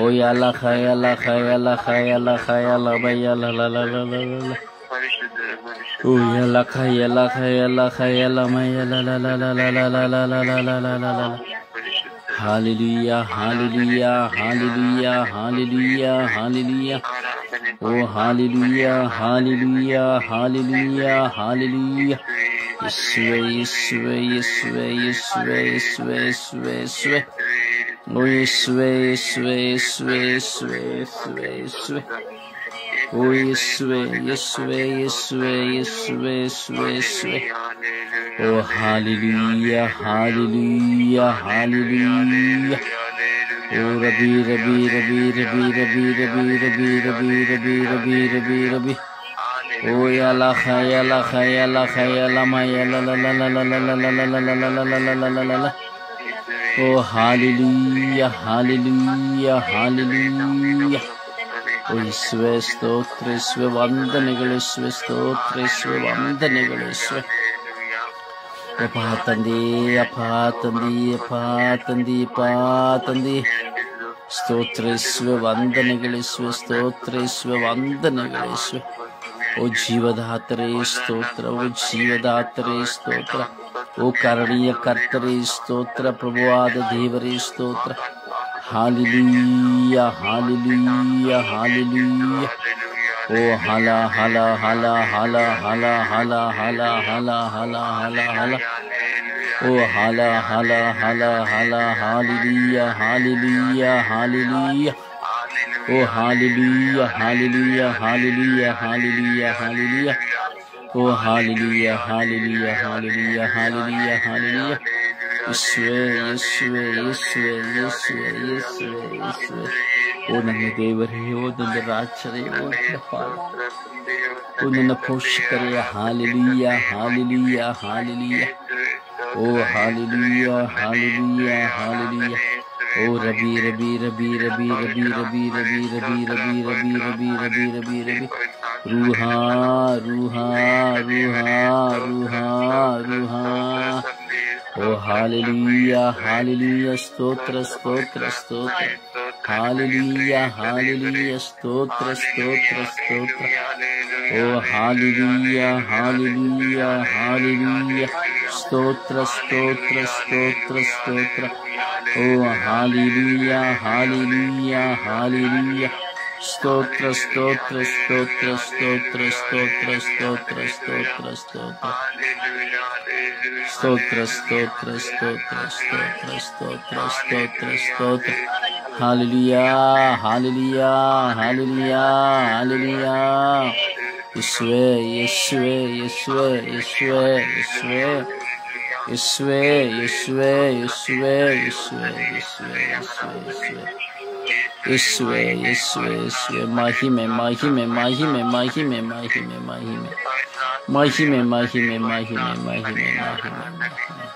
ಓ ಯಲ ಖಯಲ ಖಯಲ ಖಯಲ ಖಯಲ ಬಯಲ ಲಲ ಓ ಯಲ ಖಯಲ ಖಯಲ ಖಯಲ ಮಯಲ ಲಲ. Hallelujah, hallelujah, hallelujah, hallelujah, hallelujah. Oh, hallelujah, hallelujah, hallelujah, hallelujah. Yeswe, Yeswe, Yeswe, Yeswe, Yeswe, Yeswe, Yeswe. Oh, Yeswe, Yeswe, Yeswe, Yeswe, Yeswe, Yeswe. Oh, Yeswe, Yeswe, Yeswe, Yeswe, Yeswe, Yeswe. Oh, hallelujah, hallelujah, hallelujah. Oh, Rabbi, Rabbi, Rabbi, Rabbi, Rabbi, Rabbi, Rabbi, Rabbi, Rabbi, Rabbi, Rabbi, Rabbi. Oh, yala khayala khayala khayala mayala la la la la la la la la la la la la la la la. Oh, hallelujah, hallelujah, hallelujah. Oh, Yeswe, ಸ್ತೋತ್ರ ಯೇಸುವೆ, ವಂದನೆಗಳು ಯೇಸುವೆ, ಸ್ತೋತ್ರ ಯೇಸುವೆ, ವಂದನೆಗಳು ಯೇಸುವೆ. ಅಪ್ಪ ತಂದೆ, ಅಪ್ಪ ತಂದೆ, ಅಪ್ಪ ತಂದೆ, ಅಪ್ಪ ತಂದೆ, ಸ್ತೋತ್ರ ಯೇಸುವೆ, ವಂದನೆಗಳು ಯೇಸುವೆ, ಸ್ತೋತ್ರ ಯೇಸುವೆ, ವಂದನೆಗಳು ಯೇಸುವೆ. ಓ ಜೀವದಾತರೇ ಸ್ತೋತ್ರ, ಓ ಜೀವದಾತರೇ ಸ್ತೋತ್ರ, ಓ ಕರುಣೆಯ ಕರ್ತರೇ ಸ್ತೋತ್ರ, ಪ್ರಭುವಾದ ದೇವರೇ ಸ್ತೋತ್ರ. Hallelujah, hallelujah, hallelujah. ಓ ಹಲ ಹಲ ಹಲ ಹಲ ಹಲ ಹಲ ಹಲ ಹಲ ಹಲ ಹಲ ಹಲ. ಓ ಹಲ ಹಲ ಹಲ ಹಲ ಹಾಲೆಲೂಯಾ, ಹಾಲೆಲೂಯಾ, ಹಾಲೆಲೂಯಾ. ಓ hallelujah, hallelujah, hallelujah, hallelujah, hallelujah. ಓ hallelujah, hallelujah, hallelujah, hallelujah, hallelujah. ಯೇಸುವೇ, ಯೇಸುವೇ, ಯೇಸುವೇ, ಯೇಸುವೇ, ಯೇಸುವೇ, ಯೇಸುವೇ. ಓ ನನ್ನ ದೇವರೇ, ಓ ನನ್ನ ರಾಜರೇ, ಓ ನನ್ನ ಪಾಲಕರೇ, ಓ ನನ್ನ ಪೋಷಕರೇ, ಹಾಲೆಲೂಯಾ, ಹಾಲೆಲೂಯಾ, ಹಾಲೆಲೂಯಾ. ಓ ಹಾಲೆಲೂಯಾ, ಹಾಲೆಲೂಯಾ, ಹಾಲೆಲೂಯಾ. ಓ ರಬಿ ರಬಿ ರಬಿ ರಬಿ ರಬಿ ರಬಿ ರಬಿ ರಬಿ ರಬಿ ರಬಿ ರಬಿ ರಬಿ ರಬಿ ರಬಿ. ರೂಹಾ ರೂಹಾ ರೂಹಾ ರೂಹಾ ರೂಹಾ. ಓ ಹಾಲೆಲೂಯ ಹಾಲೆಲೂಯ ಸ್ತೋತ್ರ ಸ್ತೋತ್ರ ಸ್ತೋತ್ರ ಹಾಲೆಲೂಯ ಹಾಲೆಲೂಯ ಸ್ತೋತ್ರ ಸ್ತೋತ್ರ ಸ್ತೋತ್ರ ಓ ಹಾಲೆಲೂಯ ಹಾಲೆಲೂಯ ಹಾಲೆಲೂಯ ಸ್ತೋತ್ರ ಸ್ತೋತ್ರ ಸ್ತೋತ್ರ ಸ್ತೋತ್ರ ಓ ಹಾಲೆಲೂಯ ಹಾಲೆಲೂಯ ಹಾಲೆಲೂಯ ಸ್ತೋತ್ರ ಸ್ತೋತ್ರ ಸ್ತೋತ್ರ ಸ್ತೋತ್ರ ಸ್ತೋತ್ರ ಸ್ತೋತ್ರ ಸ್ತೋತ್ರ ಸ್ತೋತ್ರ ಸ್ತೋತ್ರ ಸ್ತೋತ್ರ ಸ್ತೋತ್ರ ಸ್ತೋತ್ರ ಸ್ತೋತ್ರ ಸ್ತೋತ್ರ ಸ್ತೋತ್ರ ಹಾಲೆಲೂಯ ಹಾಲೆಲೂಯ ಹಾಲೆಲೂಯ ಹಾಲೆಲೂಯ ಯೇಸುವೇ ಯೇಸುವೇ ಯೇಸುವೇ ಯೇಸುವೇ ಯೇಸುವೇ ಯೇಸುವೇ ಯೇಸುವೇ ಯೇಸುವೇ ಯೇಸುವೇ ಯೇಸುವೇ ಯೇಸುವೇ ಯೇಸುವೇ ಯೇಸುವೇ ಮಹಿಮೆ ಮಹಿಮೆ ಮಹಿಮೆ ಮಹಿಮೆ ಮಹಿಮೆ ಮಹಿಮೆ ಮಹಿಮೆ ಮಹಿಮೆ ಮಹಿಮೆ ಮಹಿಮೆ ಮಹಿಮೆ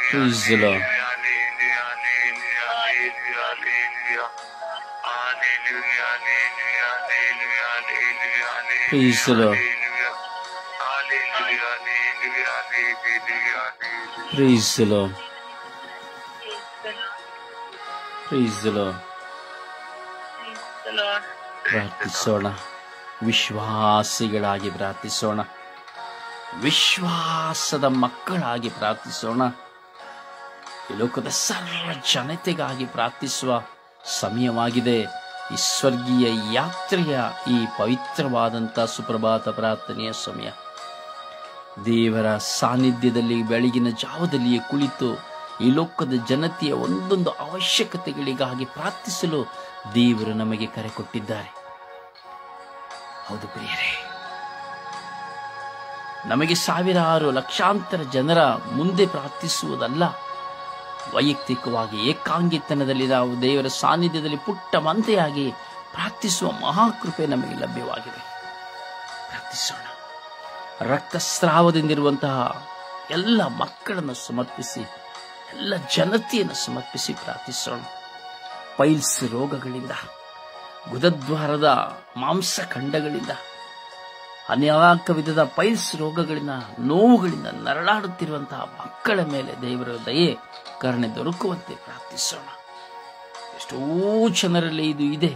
Praise the Lord. Praise the Lord. Praise the Lord. Praise the Lord. ಪ್ರಾರ್ಥಿಸೋಣ, ವಿಶ್ವಾಸಿಗಳಾಗಿ ಪ್ರಾರ್ಥಿಸೋಣ, ವಿಶ್ವಾಸದ ಮಕ್ಕಳಾಗಿ ಪ್ರಾರ್ಥಿಸೋಣ. ಈ ಲೋಕದ ಸರ್ವ ಜನತೆಗಾಗಿ ಪ್ರಾರ್ಥಿಸುವ ಸಮಯವಾಗಿದೆ. ಈ ಸ್ವರ್ಗೀಯ ಯಾತ್ರೆಯ ಈ ಪವಿತ್ರವಾದಂಥ ಸುಪ್ರಭಾತ ಪ್ರಾರ್ಥನೆಯ ಸಮಯ. ದೇವರ ಸಾನ್ನಿಧ್ಯದಲ್ಲಿ ಬೆಳಗಿನ ಜಾವದಲ್ಲಿಯೇ ಕುಳಿತು ಈ ಲೋಕದ ಜನತೆಯ ಒಂದೊಂದು ಅವಶ್ಯಕತೆಗಳಿಗಾಗಿ ಪ್ರಾರ್ಥಿಸಲು ದೇವರು ನಮಗೆ ಕರೆ ಕೊಟ್ಟಿದ್ದಾರೆ. ಹೌದು ಪ್ರಿಯರೇ, ನಮಗೆ ಸಾವಿರಾರು ಲಕ್ಷಾಂತರ ಜನರ ಮುಂದೆ ಪ್ರಾರ್ಥಿಸುವುದಲ್ಲ, ವೈಯಕ್ತಿಕವಾಗಿ ಏಕಾಂಗಿತನದಲ್ಲಿ ನಾವು ದೇವರ ಸಾನ್ನಿಧ್ಯದಲ್ಲಿ ಪುಟ್ಟ ಮಂತೆಯಾಗಿ ಪ್ರಾರ್ಥಿಸುವ ಮಹಾಕೃಪೆ ನಮಗೆ ಲಭ್ಯವಾಗಿದೆ. ಪ್ರಾರ್ಥಿಸೋಣ. ರಕ್ತಸ್ರಾವದಿಂದಿರುವಂತಹ ಎಲ್ಲ ಮಕ್ಕಳನ್ನು ಸಮರ್ಪಿಸಿ, ಎಲ್ಲ ಜನತೆಯನ್ನು ಸಮರ್ಪಿಸಿ ಪ್ರಾರ್ಥಿಸೋಣ. ಪೈಲ್ಸ್ ರೋಗಗಳಿಂದ, ಗುದದ್ವಾರದ ಮಾಂಸಖಂಡಗಳಿಂದ, ಅನೇಕ ವಿಧದ ಪೈಲ್ಸ್ ರೋಗಗಳಿಂದ, ನೋವುಗಳಿಂದ ನರಳಾಡುತ್ತಿರುವಂತಹ ಮಕ್ಕಳ ಮೇಲೆ ದೇವರ ದಯೆ ಕರುಣೆ ದೊರಕುವಂತೆ ಪ್ರಾರ್ಥಿಸೋಣ. ಎಷ್ಟೋ ಜನರಲ್ಲಿ ಇದು ಇದೆ,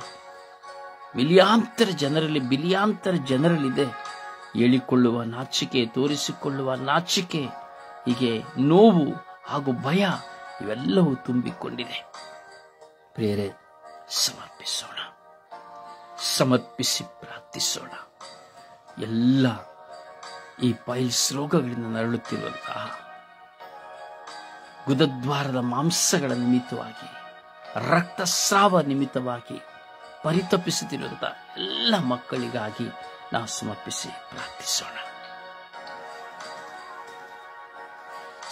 ಮಿಲಿಯಾಂತರ ಜನರಲ್ಲಿ, ಬಿಲಿಯಾಂತರ ಜನರಲ್ಲಿದೆ. ಹೇಳಿಕೊಳ್ಳುವ ನಾಚಿಕೆ, ತೋರಿಸಿಕೊಳ್ಳುವ ನಾಚಿಕೆ, ಹೀಗೆ ನೋವು ಹಾಗೂ ಭಯ ಇವೆಲ್ಲವೂ ತುಂಬಿಕೊಂಡಿದೆ. ಪ್ರಿಯರೇ, ಸಮರ್ಪಿಸೋಣ, ಸಮರ್ಪಿಸಿ ಪ್ರಾರ್ಥಿಸೋಣ. ಎಲ್ಲ ಈ ಪೈಲ್ಸ್ ರೋಗಗಳಿಂದ ನರಳುತ್ತಿರುವಂತಹ, ಗುದದ್ವಾರದ ಮಾಂಸಗಳ ನಿಮಿತ್ತವಾಗಿ, ರಕ್ತಸ್ರಾವ ನಿಮಿತ್ತವಾಗಿ ಪರಿತಪಿಸುತ್ತಿರುವಂತಹ ಎಲ್ಲ ಮಕ್ಕಳಿಗಾಗಿ ನಾವು ಸಮರ್ಪಿಸಿ ಪ್ರಾರ್ಥಿಸೋಣ.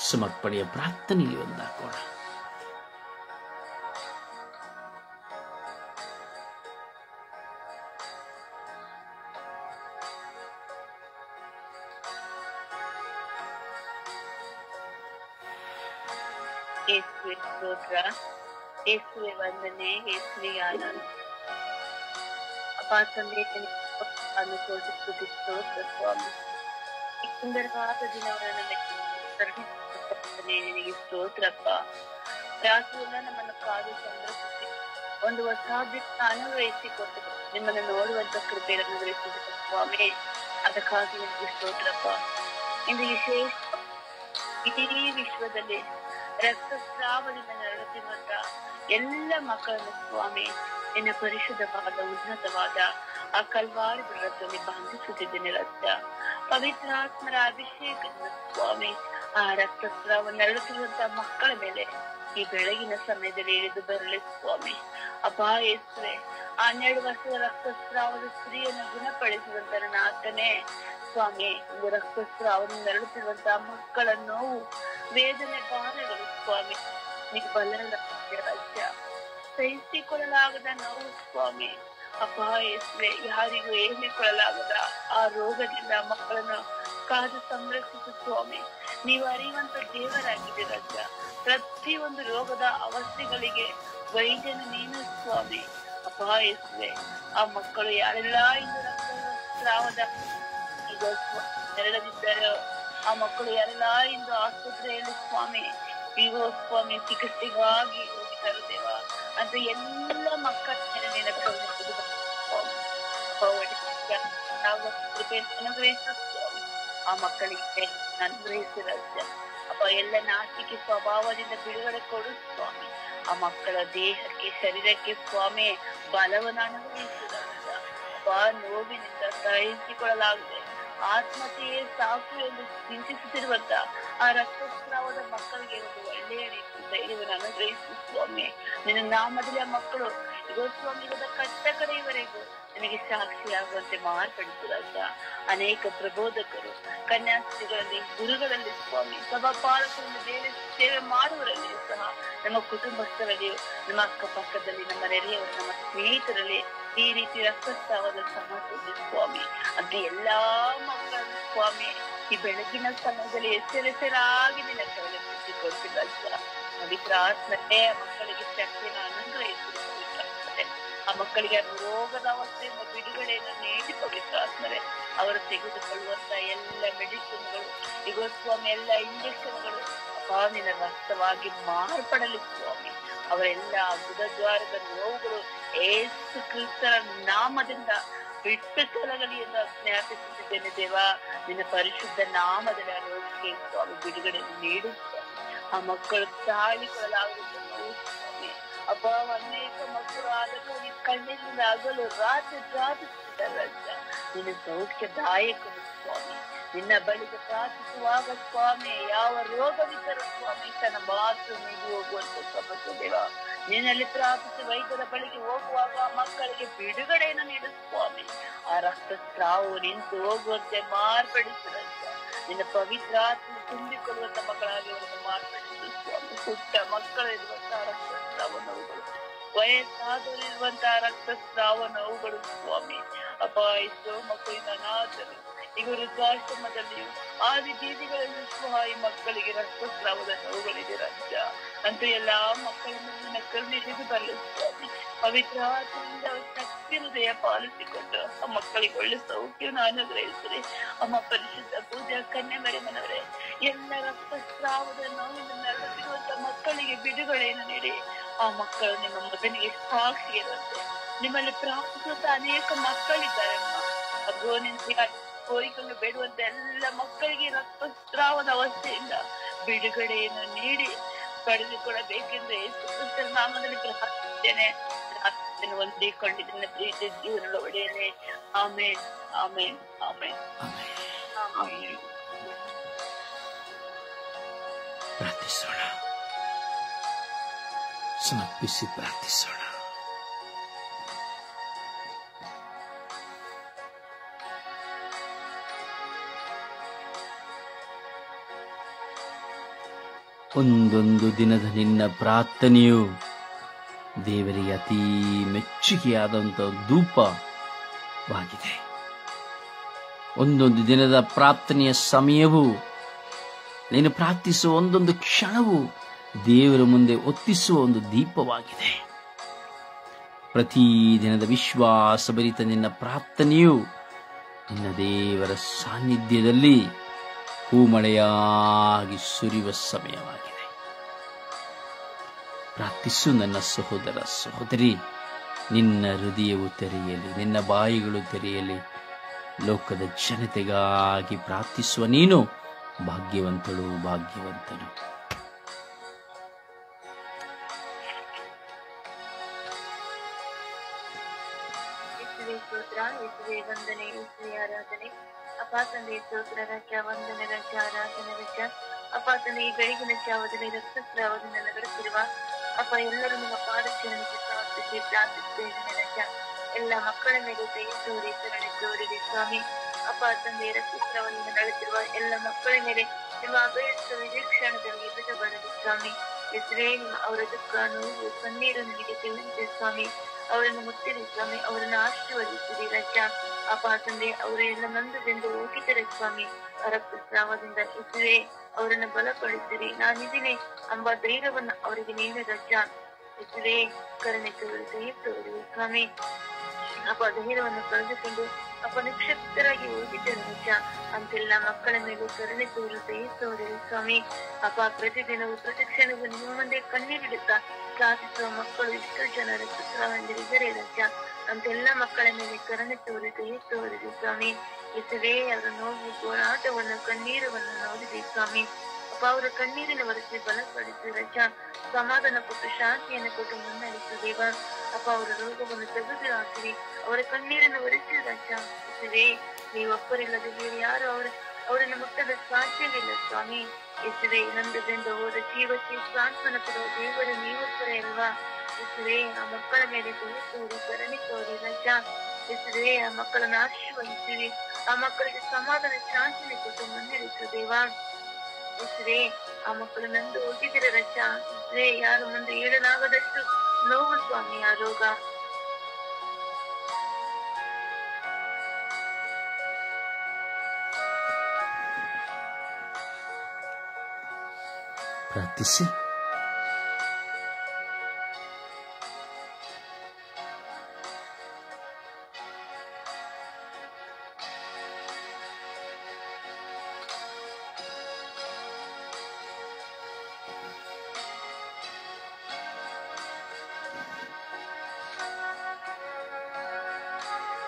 ಸಮರ್ಪಣೆಯ ಪ್ರಾರ್ಥನೆಯಲ್ಲಿ ಒಂದಾಗೋಣ. ಯೇಸುವೆ ಸ್ತೋತ್ರ, ಯೇಸುವೆ ವಂದನೆ, ಯೇಸುವೆ ಆನಂದ. ಅಪ್ಪ ತಂದೆ, ಸ್ತೋತ್ರ ಸ್ವಾಮಿ. ಈ ಸುಂದರವಾದ ದಿನವನ್ನು ನಿನಗೆ ಸ್ತೋತ್ರಪ್ಪ. ರಾತ್ರಿಯೆಲ್ಲ ನಮ್ಮನ್ನು ಕಾದು ಸಂರಕ್ಷಿಸಿ ಒಂದು ಹೊಸ ದಿನ ಅನುಗ್ರಹಿಸಿಕೊಟ್ಟು ನಿಮ್ಮನ್ನು ನೋಡುವಂತ ಕೃಪೆಯನ್ನು ಅನುಗ್ರಹಿಸಿದ ಸ್ವಾಮಿ, ಅದಕ್ಕಾಗಿ ನಿಮಗೆ ಸ್ತೋತ್ರಪ್ಪ. ಇಂದು ವಿಶೇಷ ಇಡೀ ವಿಶ್ವದಲ್ಲಿ ರಕ್ತಸ್ರಾವದಿಂದ ನರಳುತ್ತಿರುವಂತ ಎಲ್ಲ ಮಕ್ಕಳನ್ನು ಸ್ವಾಮಿ ನಿನ್ನ ಪರಿಶುದ್ಧವಾದ ಉನ್ನತವಾದ ಆ ಕಲ್ವಾರಿ ರಕ್ತದಲ್ಲಿ ಬಂಧಿಸುತ್ತಿದ್ದೇನೆ. ರಕ್ತ ಪವಿತ್ರಾತ್ಮರ ಅಭಿಷೇಕದಿಂದ ಸ್ವಾಮಿ ಆ ರಕ್ತಸ್ರಾವ ನರಳುತ್ತಿರುವಂತಹ ಮಕ್ಕಳ ಮೇಲೆ ಈ ಬೆಳಗಿನ ಸಮಯದಲ್ಲಿ ಇಳಿದು ಬರಲಿ ಸ್ವಾಮಿ. ಅಪ್ಪ ಯೇಸುವೆ, 12 ವರ್ಷದ ರಕ್ತಸ್ರಾವದ ಸ್ತ್ರೀಯನ್ನು ಗುಣಪಡಿಸುವಂತ ನನ್ನ ಆತನೇ ಸ್ವಾಮಿ, ಒಂದು ರಕ್ತಸ್ರಾವದಿಂದ ನರಳುತ್ತಿರುವಂತಹ ಮಕ್ಕಳ ನೋವು, ವೇದನೆ, ಬಾಧೆಗಳು ಸ್ವಾಮಿ ನೀವು ಬಲ್ಲದ ರಾಜ್ಯ, ಸಹಿಸಿಕೊಳ್ಳಲಾಗದ ನೋವು ಸ್ವಾಮಿ. ಅಪ್ಪ ಯೇಸುವೆ, ಯಾರಿಗೂ ಹೇಳಿಕೊಳ್ಳಲಾಗದ ಆ ರೋಗದಿಂದ ಮಕ್ಕಳನ್ನು ಕಾದು ಸಂರಕ್ಷಿಸು ಸ್ವಾಮಿ. ನೀವು ಅರಿಯುವಂತ ದೇವರಾಗಿದ್ದೀರಜ್ಜ. ಪ್ರತಿಯೊಂದು ರೋಗದ ಅವಸ್ಥೆಗಳಿಗೆ ವೈದ್ಯನು ನೀನು ಸ್ವಾಮಿ. ಅಪ್ಪ ಯೇಸುವೆ, ಆ ಮಕ್ಕಳು ಯಾರೆಲ್ಲ ಇಂದು ರಕ್ತಸ್ರಾವದ ಈಗ ನೆರಳದಿದ್ದಾರೋ ಆ ಮಕ್ಕಳು ಎಲ್ಲ ಇಂದು ಆಸ್ಪತ್ರೆಯಲ್ಲಿ ಸ್ವಾಮಿ ಈಗ ಸ್ವಾಮಿ ಚಿಕಿತ್ಸೆಗಾಗಿ ಹೋಗಿದ್ದಾರೆ ದೇವ. ಅಂತ ಎಲ್ಲ ಮಕ್ಕಳ ಆ ಮಕ್ಕಳಿಗೆ ಅನುಗ್ರಹಿಸಿರಜ್ಜ ಅಪ್ಪ. ಎಲ್ಲ ನಾಚಿಕೆ ಸ್ವಭಾವದಿಂದ ಬಿಡುಗಡೆ ಕೊಡು ಸ್ವಾಮಿ. ಆ ಮಕ್ಕಳ ದೇಹಕ್ಕೆ ಶರೀರಕ್ಕೆ ಸ್ವಾಮಿ ಬಲವನ್ನು ಅನುಗ್ರಹಿಸಿರಜ್ಜ ಅಪ್ಪ. ನೋವಿನಿಂದ ಸಹಿಸಿಕೊಳ್ಳಲಾಗದೆ ಆತ್ಮಹತ್ಯೆಯೇ ಸಾಕು ಎಂದು ಚಿಂತಿಸುತ್ತಿರುವಂತ ಆ ರಕ್ತಸ್ರಾವದ ಮಕ್ಕಳಿಗೆ ಒಂದು ಒಳ್ಳೆಯ ರೀತಿ ಧೈರ್ಯವನ್ನು ಅನುಗ್ರಹಿಸು ಸ್ವಾಮಿ. ನಿನ್ನ ನಾಮದಲ್ಲಿ ಆ ಮಕ್ಕಳು ಈಗ ಸ್ವಾಮಿ ಕಟ್ಟ ಕಡೆಯವರೆಗೂ ನನಗೆ ಸಾಕ್ಷಿಯಾಗುವಂತೆ ಮಾರ್ಪಡಿಸಿದಾಗ ಅನೇಕ ಪ್ರಬೋಧಕರು ಕನ್ಯಾಸ್ತ್ರೀಗಳಲ್ಲಿ ಗುರುಗಳಲ್ಲಿ ಸ್ವಾಮಿ ಸಭಾಪಾಲಕರಲ್ಲಿ ಬೇರೆ ಸೇವೆ ಮಾಡುವರಲ್ಲಿ ಸಹ ನಮ್ಮ ಕುಟುಂಬಸ್ಥರಲ್ಲಿ ನಮ್ಮ ಅಕ್ಕಪಕ್ಕದಲ್ಲಿ ನಮ್ಮ ನೆರೆಯವರು ನಮ್ಮ ಸ್ನೇಹಿತರಲ್ಲಿ ಈ ರೀತಿ ರಕ್ತಸ್ರಾವದ ಸಮಸ್ಯೆ ಸ್ವಾಮಿ. ಅದು ಎಲ್ಲಾ ಮಕ್ಕಳ ಸ್ವಾಮಿ ಈ ಬೆಳಗಿನ ಸಮಯದಲ್ಲಿ ಹೆಸರಾಗಿ ನಿನ್ನ ಕೈಯಲ್ಲಿ ಬಿಟ್ಟಿಕೊಡ್ತಿದ್ದ ಪವಿತ್ರ ಆತ್ಮನೇ ಮಕ್ಕಳಿಗೆ ಶಕ್ತಿಯನ್ನು ಅನುಗ್ರಹಿಸಿದ ಪವಿತ್ರ ಆತ್ಮನೆ ಆ ಮಕ್ಕಳಿಗೆ ರೋಗದ ಅವಸ್ಥೆಯಿಂದ ಬಿಡುಗಡೆಯನ್ನು ನೀಡಿ ಪವಿತ್ರ ಆತ್ಮನೆ ಅವರು ತೆಗೆದುಕೊಳ್ಳುವಂತ ಎಲ್ಲ ಮೆಡಿಸಿನ್ಗಳು ಈಗ ಸ್ವಾಮಿ ಎಲ್ಲ ಇಂಜೆಕ್ಷನ್ಗಳು ನಿನ್ನ ರಕ್ತವಾಗಿ ಮಾರ್ಪಡಲಿ ಸ್ವಾಮಿ. ಅವರೆಲ್ಲ ಗುದದ್ವಾರದ ನೋವುಗಳು ಏಸು ಕ್ರಿಸ್ತರ ನಾಮದಿಂದ ಬಿಟ್ಟು ತೊಲಗಲಿ ಎಂದು ಜ್ಞಾಪಿಸುತ್ತಿದ್ದೇನೆ ದೇವ. ನಿನ್ನ ಪರಿಶುದ್ಧ ನಾಮದಲ್ಲಿ ಆ ರೋಗಿಗೆ ಸ್ವಾಮಿ ಬಿಡುಗಡೆಯನ್ನು ನೀಡು ಸ್ವಾಮಿ. ಆ ಮಕ್ಕಳು ತಾಳಿಕೊಳ್ಳಲಾಗುವುದು ಸ್ವಾಮಿ. ಅಪ್ಪ ಅನೇಕ ಮಕ್ಕಳು ಆದರೂ ಈ ಕಣ್ಣಿನಿಂದ ಆಗಲು ರಾತ್ರಿ ನಿನ್ನ ಸೌಖ್ಯದಾಯಕರು ಸ್ವಾಮಿ. ನಿನ್ನ ಬಳಿಗೆ ಪ್ರಾರ್ಥಿಸುವಾಗ ಸ್ವಾಮಿ ಯಾವ ರೋಗವಿದ್ದರೂ ಸ್ವಾಮಿ ತನ್ನ ಮಾತು ನೀಡಿ ಹೋಗುವಂತ ಸಮಸ್ಯೆ ದೇವ. ನಿನ್ನಲ್ಲಿ ಪ್ರಾರ್ಥಿಸಿ ವೈದ್ಯರ ಬಳಿಗೆ ಹೋಗುವಾಗ ಮಕ್ಕಳಿಗೆ ಬಿಡುಗಡೆಯನ್ನು ನೀಡು ಸ್ವಾಮಿ. ಆ ರಕ್ತಸ್ರಾವು ನಿಂತು ಹೋಗುವಂತೆ ಮಾರ್ಪಡಿಸಿದಂತ ನಿನ್ನ ಪವಿತ್ರ ಆತ್ಮ ತುಂಬಿಕೊಳ್ಳುವಂತ ಮಕ್ಕಳಾಗಿ ಅವರನ್ನು ಮಾರ್ಪಡಿಸು ಸ್ವಾಮಿ. ಪುಟ್ಟ ಮಕ್ಕಳಿರುವಂತಹ ರಕ್ತಸ್ರಾವ ನೋವುಗಳು, ವಯಸ್ಸಾದವರಿರುವಂತಹ ರಕ್ತಸ್ರಾವ ನೋವುಗಳು ಸ್ವಾಮಿ. ಅಪ್ಪ ಎಷ್ಟೋ ಮಕ್ಕಳಿಂದ ಅನಾಥರು ಈಗ ವೃದ್ಧಾಶ್ರಮದಲ್ಲಿಯೂ ಆದಿ ಬೀದಿಗಳಲ್ಲಿ ಸಹ ಈ ಮಕ್ಕಳಿಗೆ ರಕ್ತಸ್ರಾವದ ನೋವುಗಳಿದೆ ರಾಜ್ಯ. ಅಂತೂ ಎಲ್ಲಾ ಮಕ್ಕಳನ್ನು ನಿನ್ನ ಕರುಣೆಗೆ ಬರಲು ಸ್ವಾಮಿ. ಪವಿತ್ರ ಆತ್ಮದಿಂದ ಶಕ್ತಿ ಹೃದಯ ಪಾಲಿಸಿಕೊಂಡು ಆ ಮಕ್ಕಳಿಗೆ ಒಳ್ಳೆ ಸೌಖ್ಯವನ್ನು ಅನುಗ್ರಹಿಸಿರಿ. ಅಮ್ಮ ಪರಿಶುದ್ಧ ಪೂಜಾ ಕನ್ಯೆ ಮರಿಯಮ್ಮನವರೇ ಎಲ್ಲ ರಕ್ತಸ್ರಾವದ ನೋವಿನ ನರಳುತ್ತಿರುವಂತ ಮಕ್ಕಳಿಗೆ ಬಿಡುಗಡೆಯನ್ನು ನೀಡಿ ಆ ಮಕ್ಕಳು ನಿಮ್ಮ ಮಗನಿಗೆ ಸಾಕ್ಷಿ ಇರುವಂತೆ ನಿಮ್ಮಲ್ಲಿ ಪ್ರಾರ್ಥಿಸುವಂತ ಅನೇಕ ಮಕ್ಕಳಿದ್ದಾರೆ ಅಮ್ಮ. ಅಗೋ ನಿನ್ನ ಕೋರಿಕೊಂಡು ಬೇಡುವಂತ ಎಲ್ಲ ಮಕ್ಕಳಿಗೆ ರಕ್ತಸ್ರಾವದ ಅವಸ್ಥೆಯಿಂದ ಬಿಡುಗಡೆಯನ್ನು ನೀಡಿ ಪಡೆದುಕೊಳ್ಳಬೇಕೆಂದು ಯೇಸು ಕ್ರಿಸ್ತರ ನಾಮದಲ್ಲಿ ಪ್ರಾರ್ಥಿಸುತ್ತೇನೆ. ಹೊಂದಿಕೊಂಡಿದ್ದೇನೆ ಪ್ರೀತಿ ಜೀವನದ ಒಡೆಯಲೇ. ಆಮೇನ್ ಆಮೇನ್ ಆಮೇನ್ ಆಮೇನ್. ಪ್ರಾರ್ಥಿಸೋಣ, ಸಮರ್ಪಿಸಿ ಪ್ರಾರ್ಥಿಸೋಣ. ಒಂದೊಂದು ದಿನದ ನಿನ್ನ ಪ್ರಾರ್ಥನೆಯು ದೇವರಿಗೆ ಅತೀ ಮೆಚ್ಚುಗೆಯಾದಂತಹ ಧೂಪವಾಗಿದೆ. ಒಂದೊಂದು ದಿನದ ಪ್ರಾರ್ಥನೆಯ ಸಮಯವು ನೀನು ಪ್ರಾರ್ಥಿಸುವ ಒಂದೊಂದು ಕ್ಷಣವು ದೇವರ ಮುಂದೆ ಒತ್ತಿಸುವ ಒಂದು ದೀಪವಾಗಿದೆ. ಪ್ರತಿ ದಿನದ ವಿಶ್ವಾಸಭರಿತ ನಿನ್ನ ಪ್ರಾರ್ಥನೆಯು ನಿನ್ನ ದೇವರ ಸಾನ್ನಿಧ್ಯದಲ್ಲಿ ಹೂಮಳೆಯಾಗಿ ಸುರಿಯುವ ಸಮಯವಾಗಿದೆ. ಪ್ರಾರ್ಥಿಸು ನನ್ನ ಸಹೋದರ ಸಹೋದರಿ. ನಿನ್ನ ಹೃದಯವು ತೆರೆಯಲಿ, ನಿನ್ನ ಬಾಯಿಗಳು ತೆರೆಯಲಿ. ಲೋಕದ ಜನತೆಗಾಗಿ ಪ್ರಾರ್ಥಿಸುವ ನೀನು ಭಾಗ್ಯವಂತಳು, ಭಾಗ್ಯವಂತನು. ವಂದನೆ ಆರಾಧನೆ ಅಪ್ಪ ತಂದೆ ಸ್ತೋತ್ರ ರಜ ವಂದನೆ ರಜ ಆರಾಧನೆ ರಜ ಅಪ್ಪ ತಂದೆ ಈ ಬೆಳಗಿನ ಜಾವದಲ್ಲಿ ರಕ್ತಸ್ರಾವದಿಂದ ನಗಡುತ್ತಿರುವ ಅಪ್ಪ ಎಲ್ಲರೂ ನಿಮ್ಮ ಪಾದಚರಣೆಗೆ ಪ್ರಾರ್ಥಿಸುತ್ತೇನೆ ರಜ. ಎಲ್ಲ ಮಕ್ಕಳ ಮೇಲೆ ದಯ ತೋರಿ ಕರುಣೆ ತೋರಿರಿ ಸ್ವಾಮಿ. ಅಪ್ಪ ತಂದೆ ರಕ್ತಸ್ರಾವದಿಂದ ನಡುತ್ತಿರುವ ಎಲ್ಲ ಮಕ್ಕಳ ಮೇಲೆ ನಿಮ್ಮ ಅಭಯಸ್ಥ ವಿಜಕ್ಷಣದಲ್ಲಿ ಎದುರು ಬರಲಿ ಸ್ವಾಮಿ. ಹೆಸರೇ ನಿಮ್ಮ ಅವರ ದುಃಖ ನೋವು ಕಣ್ಣೀರು ನನಗೆ ತಿಳಿದಿದೆ ಸ್ವಾಮಿ. ಅವರನ್ನು ಮುತ್ತಿರಿ ಸ್ವಾಮಿ, ಅವರನ್ನು ಆಶೀರ್ವದಿಸಿರಿ ರಜ. ಅಪ್ಪ ತಂದೆ ಅವರೆಲ್ಲ ನಂದುದೆಂದು ಹೋಗಿದ್ದಾರೆ ಸ್ವಾಮಿ. ರಕ್ತಸ್ರಾವದಿಂದ ಹೆಸರೇ ಅವರನ್ನು ಬಲಪಡಿಸಿರಿ. ನಾನಿದ್ದೀನಿ ಎಂಬ ಧೈರ್ಯವನ್ನು ಅವರಿಗೆ ನೀಡಿ ರಜ. ಹೆಸರೇ ಕರುಣೆ ತೋರಿ ದಯ ತೋರಿ ಸ್ವಾಮಿ. ಅಪ್ಪ ಧೈರ್ಯವನ್ನು ಕಳೆದುಕೊಂಡು ಅಪ್ಪ ನಿಕ್ಷಿಪ್ತರಾಗಿ ಹೋಗಿದ್ದರು ನಿಜ. ಅಂತೆಲ್ಲ ಮಕ್ಕಳ ಮೇಲೆ ಕರುಣೆ ತೋರಿರಿ ಸ್ವಾಮಿ. ಅಪ್ಪ ಪ್ರತಿದಿನವೂ ಪ್ರತಿಕ್ಷಣವೂ ನಿಮ್ಮ ಮುಂದೆ ಕಣ್ಣೀರಿಡುತ್ತಾ ಪ್ರಾರ್ಥಿಸುವ ಮಕ್ಕಳು ಇಷ್ಟು ಜನರ ಚಿತ್ರವೊಂದಿರಿದರೆ ರಜ. ಅಂತೆಲ್ಲ ಮಕ್ಕಳ ಮೇಲೆ ಕರುಣೆ ತೋರಿರಿ ಸ್ವಾಮಿ. ಇಸುವೇ ಅವರ ನೋವು ಹೋರಾಟವನ್ನು ಕಣ್ಣೀರವನ್ನು ನೋಡಿದೆ ಸ್ವಾಮಿ. ಅಪ್ಪ ಅವರ ಕಣ್ಣೀರಿನ ಒರೆಸಿ ಬಲಪಡಿಸಿ ರಜ. ಸಮಾಧಾನ ಕೊಟ್ಟು ಶಾಂತಿಯನ್ನು ಕೊಟ್ಟು ಮುನ್ನಡೆಸು ದೇವ. ಅಪ್ಪ ಅವರ ರೋಗವನ್ನು ತೆಗೆದು ಹಾಕಿರಿ, ಅವರ ಕಣ್ಣೀರನ್ನು ಒರೆಸಿ ರಜ. ಇಸುವೇ ನೀವೊಬ್ಬರಿಲ್ಲದೆ ಬೇರೆ ಯಾರು ಅವರನ್ನು ಮುಟ್ಟದ ಸಾಧ್ಯವಿಲ್ಲ ಸ್ವಾಮಿ. ಇಸುವೇ ನಂದದಿಂದ ಹೋದ ಜೀವಕ್ಕೆ ಸಾಂತ್ವನ ಕೊಡುವ ದೇವರು ನೀವೊಬ್ಬರೇ ಅಲ್ವಾ. ಇಸುವೇ ಆ ಮಕ್ಕಳ ಮೇಲೆ ಕರುಣೆ ತೋರಿ ರಜ. ಇಸುವೇ ಆ ಮಕ್ಕಳನ್ನು ಆಶೀರ್ವದಿಸಿರಿ, ಆ ಮಕ್ಕಳಿಗೆ ಸಮಾಧಾನ ಶಾಂತಿನ ಕೊಟ್ಟು ಮುನ್ನಡೆಸು ದೇವ. ಇಸುವೇ ಆ ಮಕ್ಕಳು ನಂದು ಹೋಗಿದ್ದೀರ ರಜ. ಇಸುವೇ ಯಾರು ಮುಂದೆ ಹೇಳಲಾಗದಷ್ಟು ನೋವು ಸ್ವಾಮಿ ಆ ರೋಗ. ಪ್ರಾರ್ಥಿಸಿ.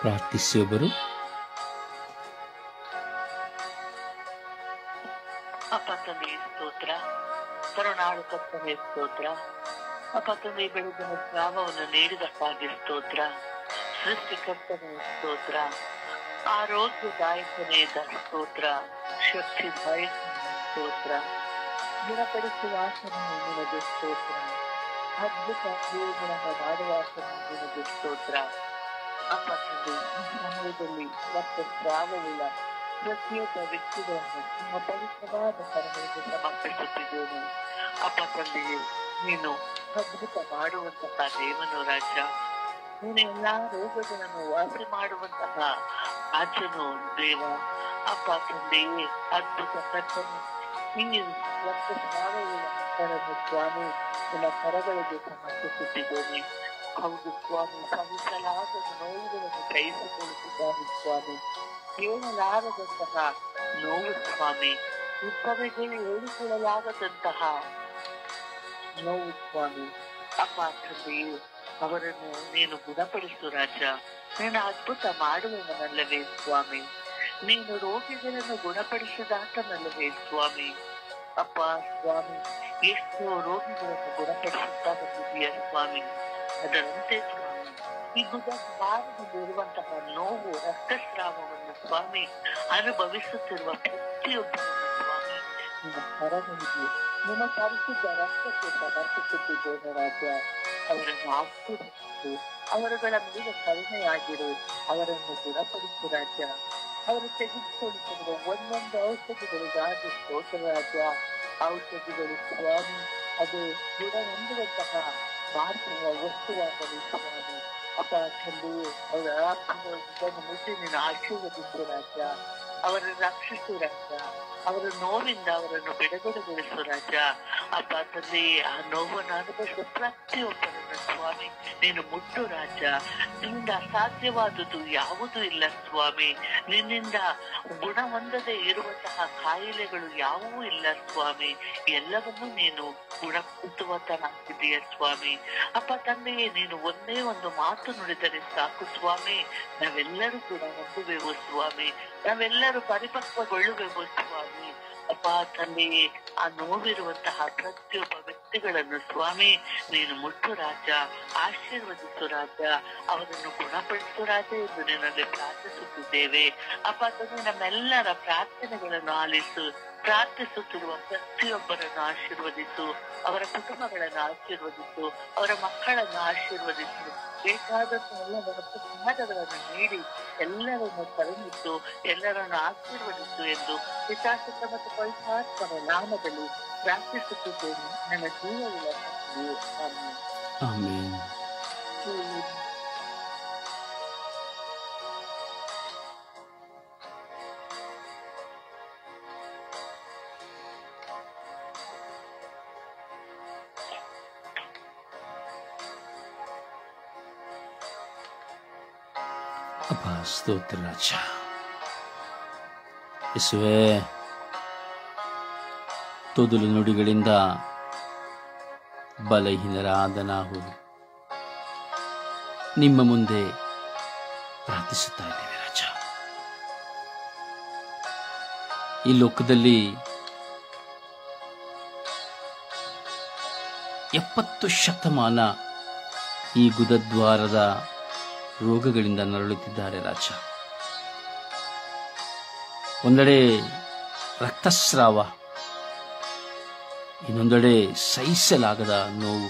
ಪ್ರಾರ್ಥಿಸಿಯೊಬ್ಬರು. ಅಪ್ಪ ತಂದೆ ಸ್ತೋತ್ರ, ಕರುಣಾಳು ಕರ್ತನೇ ಸ್ತೋತ್ರ. ಅಪ್ಪ ತಂದೆ ಬೆಳಗಿನ ಶ್ರಾವವನ್ನು ನೀಡಿದಕ್ಕಾಗಿ ಸ್ತೋತ್ರ. ಸೃಷ್ಟಿಕರ್ತನೇ ಸ್ತೋತ್ರ, ಆರೋಗ್ಯದಾಯಕನೇ ಸ್ತೋತ್ರ, ಶಕ್ತಿದಾಯಕನೇ ಸ್ತೋತ್ರ, ಗುಣಪಡಿಸುವ ಆಸನವು ನಿನಗೆ ಸ್ತೋತ್ರ, ಅದ್ಭುತ ಕ್ರಿಯೆಗಳನ್ನು ಮಾಡುವ ಆಸನವು ನಿನಗೆ ಸ್ತೋತ್ರ. ಅಪ್ಪ ತಂದೆ ಈ ಸಮಯದಲ್ಲಿ ರಕ್ತಸ್ರಾವವುಳ್ಳ ಪ್ರತ್ಯೇಕ ವ್ಯಕ್ತಿಗಳನ್ನು ನಿಮ್ಮ ಪವಿತ್ರವಾದ ಕರಗಳಿಗೆ ಸಮರ್ಪಿಸುತ್ತಿದ್ದೇನೆ. ಅಪ್ಪ ತಂದೆಯೇ, ನೀನು ಅದ್ಭುತ ಮಾಡುವಂತಹ ದೇವನು ರಾಜ. ನೀನು ಎಲ್ಲಾ ರೋಗಗಳನ್ನು ವಾಸಿ ಮಾಡುವಂತಹ ರಾಜನು ದೇವ. ಅಪ್ಪ ತಂದೆಯೇ, ಅದ್ಭುತ ಕರ್ತನು, ಈ ರಕ್ತಸ್ರಾವವುಳ್ಳ ಮಕ್ಕಳನ್ನು ಸ್ವಾಮಿ ನಿಮ್ಮ ಕರಗಳಿಗೆ ಸಮರ್ಪಿಸುತ್ತಿದ್ದೇನೆ. ಹೌದು ಸ್ವಾಮಿ, ಸಹಿಸಲಾಗದ ನೋವುಗಳನ್ನು ಕೈಸಿಕೊಳ್ಳುತ್ತಿದ್ದಾರೆ ಸ್ವಾಮಿ. ಹೇಳಲಾಗದಂತಹ ನೋವು ಸ್ವಾಮಿ, ಇಬ್ಬರಿಗೆ ಹೇಳಿಕೊಳ್ಳಲಾಗದಂತಹ ನೋವು ಸ್ವಾಮಿ. ಅಪ್ಪ ತಂದೆಯು ಅವರನ್ನು ನೀನು ಗುಣಪಡಿಸು ರಾಜ. ನೀನು ಅದ್ಭುತ ಮಾಡುವವನಲ್ಲವೇ ಸ್ವಾಮಿ. ನೀನು ರೋಗಿಗಳನ್ನು ಗುಣಪಡಿಸಿದಾತನಲ್ಲವೇ ಸ್ವಾಮಿ. ಅಪ್ಪ ಸ್ವಾಮಿ, ಎಷ್ಟೋ ರೋಗಿಗಳನ್ನು ಗುಣಪಡಿಸುತ್ತಾ ಬಂದಿದೆಯ ಸ್ವಾಮಿ. ಅದರಂತೆ ಸ್ವಾಮಿ, ಈ ಭಾರತದಲ್ಲಿರುವಂತಹ ನೋವು ರಕ್ತಸ್ರಾವವನ್ನು ಸ್ವಾಮಿ ಅನುಭವಿಸುತ್ತಿರುವ ಪ್ರತಿಯೊಬ್ಬರನ್ನು ಸ್ವಾಮಿ ನಿಮ್ಮ ಕರಗಳಿಗೆ, ನಿಮ್ಮ ಪರಿಶುದ್ಧ ರಕ್ತಕ್ಕೆ ಸಮರ್ಪಿಸುತ್ತಿದ್ದೇನೆ ರಾಜ. ಅವರನ್ನು ಆಶೀರ್ವದಿಸು, ಅವರುಗಳ ಮೇಲೆ ಕರುಣೆಯಾಗಿರು, ಅವರನ್ನು ಗುಣಪಡಿಸು ರಾಜ. ಅವರು ತೆಗೆದುಕೊಳ್ಳುತ್ತಿರುವ ಒಂದೊಂದು ಔಷಧಿಗಳಿಗಾಗಿ ಸ್ತೋತ್ರ ರಾಜ. ಔಷಧಿಗಳು ಸ್ವಾಮಿ ಅದು ಗುಣ ಹೊಂದುವಂತಹ ಮಾರ್ಗದ ವಸ್ತುವಾಗಲಿ ಸ್ವಾಮಿ. ಅಪ್ಪ ತಂದೆಯೇ, ಅವರ ಆತ್ಮಗಳನ್ನು ಮುಟ್ಟಿ ನೀನು ಆಶೀರ್ವದಿಸು ರಾಜ. ಅವರನ್ನು ರಕ್ಷಿಸು ರಾಜ. ಅವರ ನೋವಿಂದ ಅವರನ್ನು ಬಿಡುಗಡೆಗೊಳಿಸು ರಾಜ. ಅಪ್ಪ ತಂದೆಯೇ, ಆ ನೋವನ್ನು ಅನುಭವಿಸುವ ಪ್ರತಿಯೊಬ್ಬರನ್ನು ಸ್ವಾಮಿ ನೀನು ಮುಟ್ಟು ರಾಜ. ನಿನ್ನಿಂದ ಅಸಾಧ್ಯವಾದುದು ಯಾವುದೂ ಇಲ್ಲ ಸ್ವಾಮಿ. ನಿನ್ನಿಂದ ಗುಣ ಹೊಂದದೇ ಇರುವಂತಹ ಕಾಯಿಲೆಗಳು ಯಾವುವೂ ಇಲ್ಲ ಸ್ವಾಮಿ. ಎಲ್ಲವನ್ನೂ ನೀನು ಗುಣಪಡಿಸುವಂತನಾಗಿದೆಯ ಸ್ವಾಮಿ. ಅಪ್ಪ ತಂದೆಯೇ, ನೀನು ಒಂದೇ ಒಂದು ಮಾತು ನುಡಿದರೆ ಸಾಕು ಸ್ವಾಮಿ, ನಾವೆಲ್ಲರೂ ಗುಣ ಹೊಂದುವೆವು ಸ್ವಾಮಿ. ನಾವೆಲ್ಲರೂ ಪರಿಪಕ್ವಗೊಳ್ಳುವೆವು ಸ್ವಾಮಿ. ಅಪ್ಪ ತಂದೆಯೇ, ಆ ನೋವಿರುವಂತಹ ಪ್ರತಿಯೊಬ್ಬ ವ್ಯಕ್ತಿಗಳನ್ನು ಸ್ವಾಮಿ ನೀನು ಮುಟ್ಟು ರಾಜ. ಆಶೀರ್ವದಿಸು ರಾಜ. ಅವರನ್ನು ಗುಣಪಡಿಸು ರಾಜ ಎಂದು ನಿನ್ನಲ್ಲಿ ಪ್ರಾರ್ಥಿಸುತ್ತಿದ್ದೇವೆ. ಅಪ್ಪ ತಂದೆ, ನಮ್ಮೆಲ್ಲರ ಪ್ರಾರ್ಥನೆಗಳನ್ನು ಆಲಿಸು. ಪ್ರಾರ್ಥಿಸುತ್ತಿರುವ ಪ್ರತಿಯೊಬ್ಬರನ್ನು ಆಶೀರ್ವದಿಸು. ಅವರ ಕುಟುಂಬಗಳನ್ನು ಆಶೀರ್ವದಿಸು. ಅವರ ಮಕ್ಕಳನ್ನು ಆಶೀರ್ವದಿಸು. ಬೇಕಾದಂತಹ ಎಲ್ಲ ಸಮಾಜಗಳನ್ನು ನೀಡಿ ಎಲ್ಲರನ್ನು ಕರುಣಿಸು, ಎಲ್ಲರನ್ನು ಆಶೀರ್ವದಿಸು ಎಂದು ಪಿತಾಸುತ ಮತ್ತು ಪವಿತ್ರಾತ್ಮನ ನಾಮದಲ್ಲಿ ಪ್ರಾರ್ಥಿಸುತ್ತಿದ್ದೇನೆ. ನನ್ನ ಜೀವವಿಲ್ಲ. ಆಮೆನ್. ಅಪ್ಪ ಸ್ತೋತ್ರ ರಾಜ. ಯೇಸುವೇ, ತೊದಲು ನುಡಿಗಳಿಂದ ಬಲಹೀನರಾದ ನಾವು ನಿಮ್ಮ ಮುಂದೆ ಪ್ರಾರ್ಥಿಸುತ್ತಾ ಇದ್ದೇವೆ ರಾಜ. ಈ ಲೋಕದಲ್ಲಿ 70 ಶತಮಾನ ಈ ಗುದದ್ವಾರದ ರೋಗಗಳಿಂದ ನರಳುತ್ತಿದ್ದಾರೆ ರಾಜ. ಒಂದೆಡೆ ರಕ್ತಸ್ರಾವ, ಇನ್ನೊಂದೆಡೆ ಸಹಿಸಲಾಗದ ನೋವು.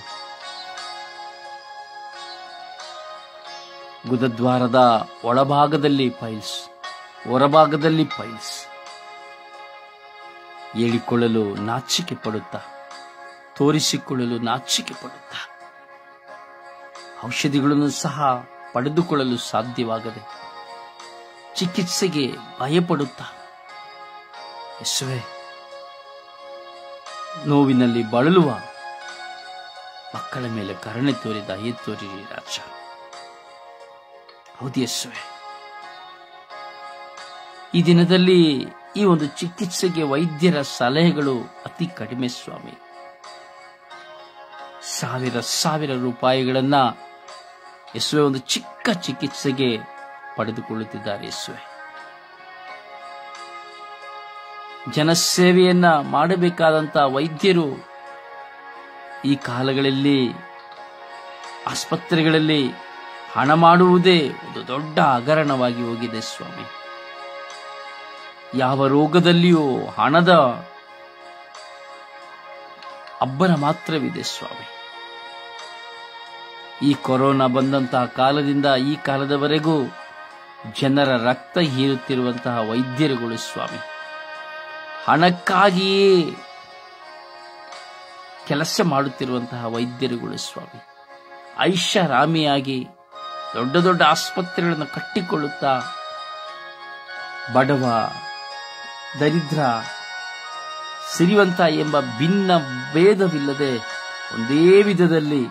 ಗುದದ್ವಾರದ ಒಳಭಾಗದಲ್ಲಿ ಪೈಲ್ಸ್, ಹೊರಭಾಗದಲ್ಲಿ ಪೈಲ್ಸ್. ಹೇಳಿಕೊಳ್ಳಲು ನಾಚಿಕೆ ಪಡುತ್ತಾ, ತೋರಿಸಿಕೊಳ್ಳಲು ನಾಚಿಕೆ ಪಡುತ್ತಾ, ಔಷಧಿಗಳನ್ನು ಸಹ ಪಡೆದುಕೊಳ್ಳಲು ಸಾಧ್ಯವಾಗದೆ ಚಿಕಿತ್ಸೆಗೆ ಭಯಪಡುತ್ತಾ, ಯೇಸುವೇ, ನೋವಿನಲ್ಲಿ ಬಳಲುವ ಮಕ್ಕಳ ಮೇಲೆ ಕರುಣೆ ತೋರಿ ದಯೆ ತೋರಿರಿ ರಾಜ. ಹೌದು ಯೇಸುವೇ, ಈ ದಿನದಲ್ಲಿ ಈ ಒಂದು ಚಿಕಿತ್ಸೆಗೆ ವೈದ್ಯರ ಸಲಹೆಗಳು ಅತಿ ಕಡಿಮೆ ಸ್ವಾಮಿ. ಸಾವಿರ ರೂಪಾಯಿಗಳನ್ನ ಯೇಸುವೆ ಒಂದು ಚಿಕ್ಕ ಚಿಕಿತ್ಸೆಗೆ ಪಡೆದುಕೊಳ್ಳುತ್ತಿದ್ದಾರೆ ಯೇಸುವೆ. ಜನಸೇವೆಯನ್ನ ಮಾಡಬೇಕಾದಂತಹ ವೈದ್ಯರು ಈ ಕಾಲಗಳಲ್ಲಿ ಆಸ್ಪತ್ರೆಗಳಲ್ಲಿ ಹಣ ಮಾಡುವುದೇ ಒಂದು ದೊಡ್ಡ ಹಗರಣವಾಗಿ ಹೋಗಿದೆ ಸ್ವಾಮಿ. ಯಾವ ರೋಗದಲ್ಲಿಯೂ ಹಣದ ಅಬ್ಬರ ಮಾತ್ರವಿದೆ ಸ್ವಾಮಿ. ಈ ಕೊರೋನಾ ಬಂದಂತಹ ಕಾಲದಿಂದ ಈ ಕಾಲದವರೆಗೂ ಜನರ ರಕ್ತ ಹೀರುತ್ತಿರುವಂತಹ ವೈದ್ಯರುಗಳು ಸ್ವಾಮಿ, ಹಣಕ್ಕಾಗಿಯೇ ಕೆಲಸ ಮಾಡುತ್ತಿರುವಂತಹ ವೈದ್ಯರುಗಳು ಸ್ವಾಮಿ, ಐಷಾರಾಮಿಯಾಗಿ ದೊಡ್ಡ ದೊಡ್ಡ ಆಸ್ಪತ್ರೆಗಳನ್ನು ಕಟ್ಟಿಕೊಳ್ಳುತ್ತಾ ಬಡವ ದರಿದ್ರ ಸಿರಿವಂತ ಎಂಬ ಭಿನ್ನ ಭೇದವಿಲ್ಲದೆ ಒಂದೇ ವಿಧದಲ್ಲಿ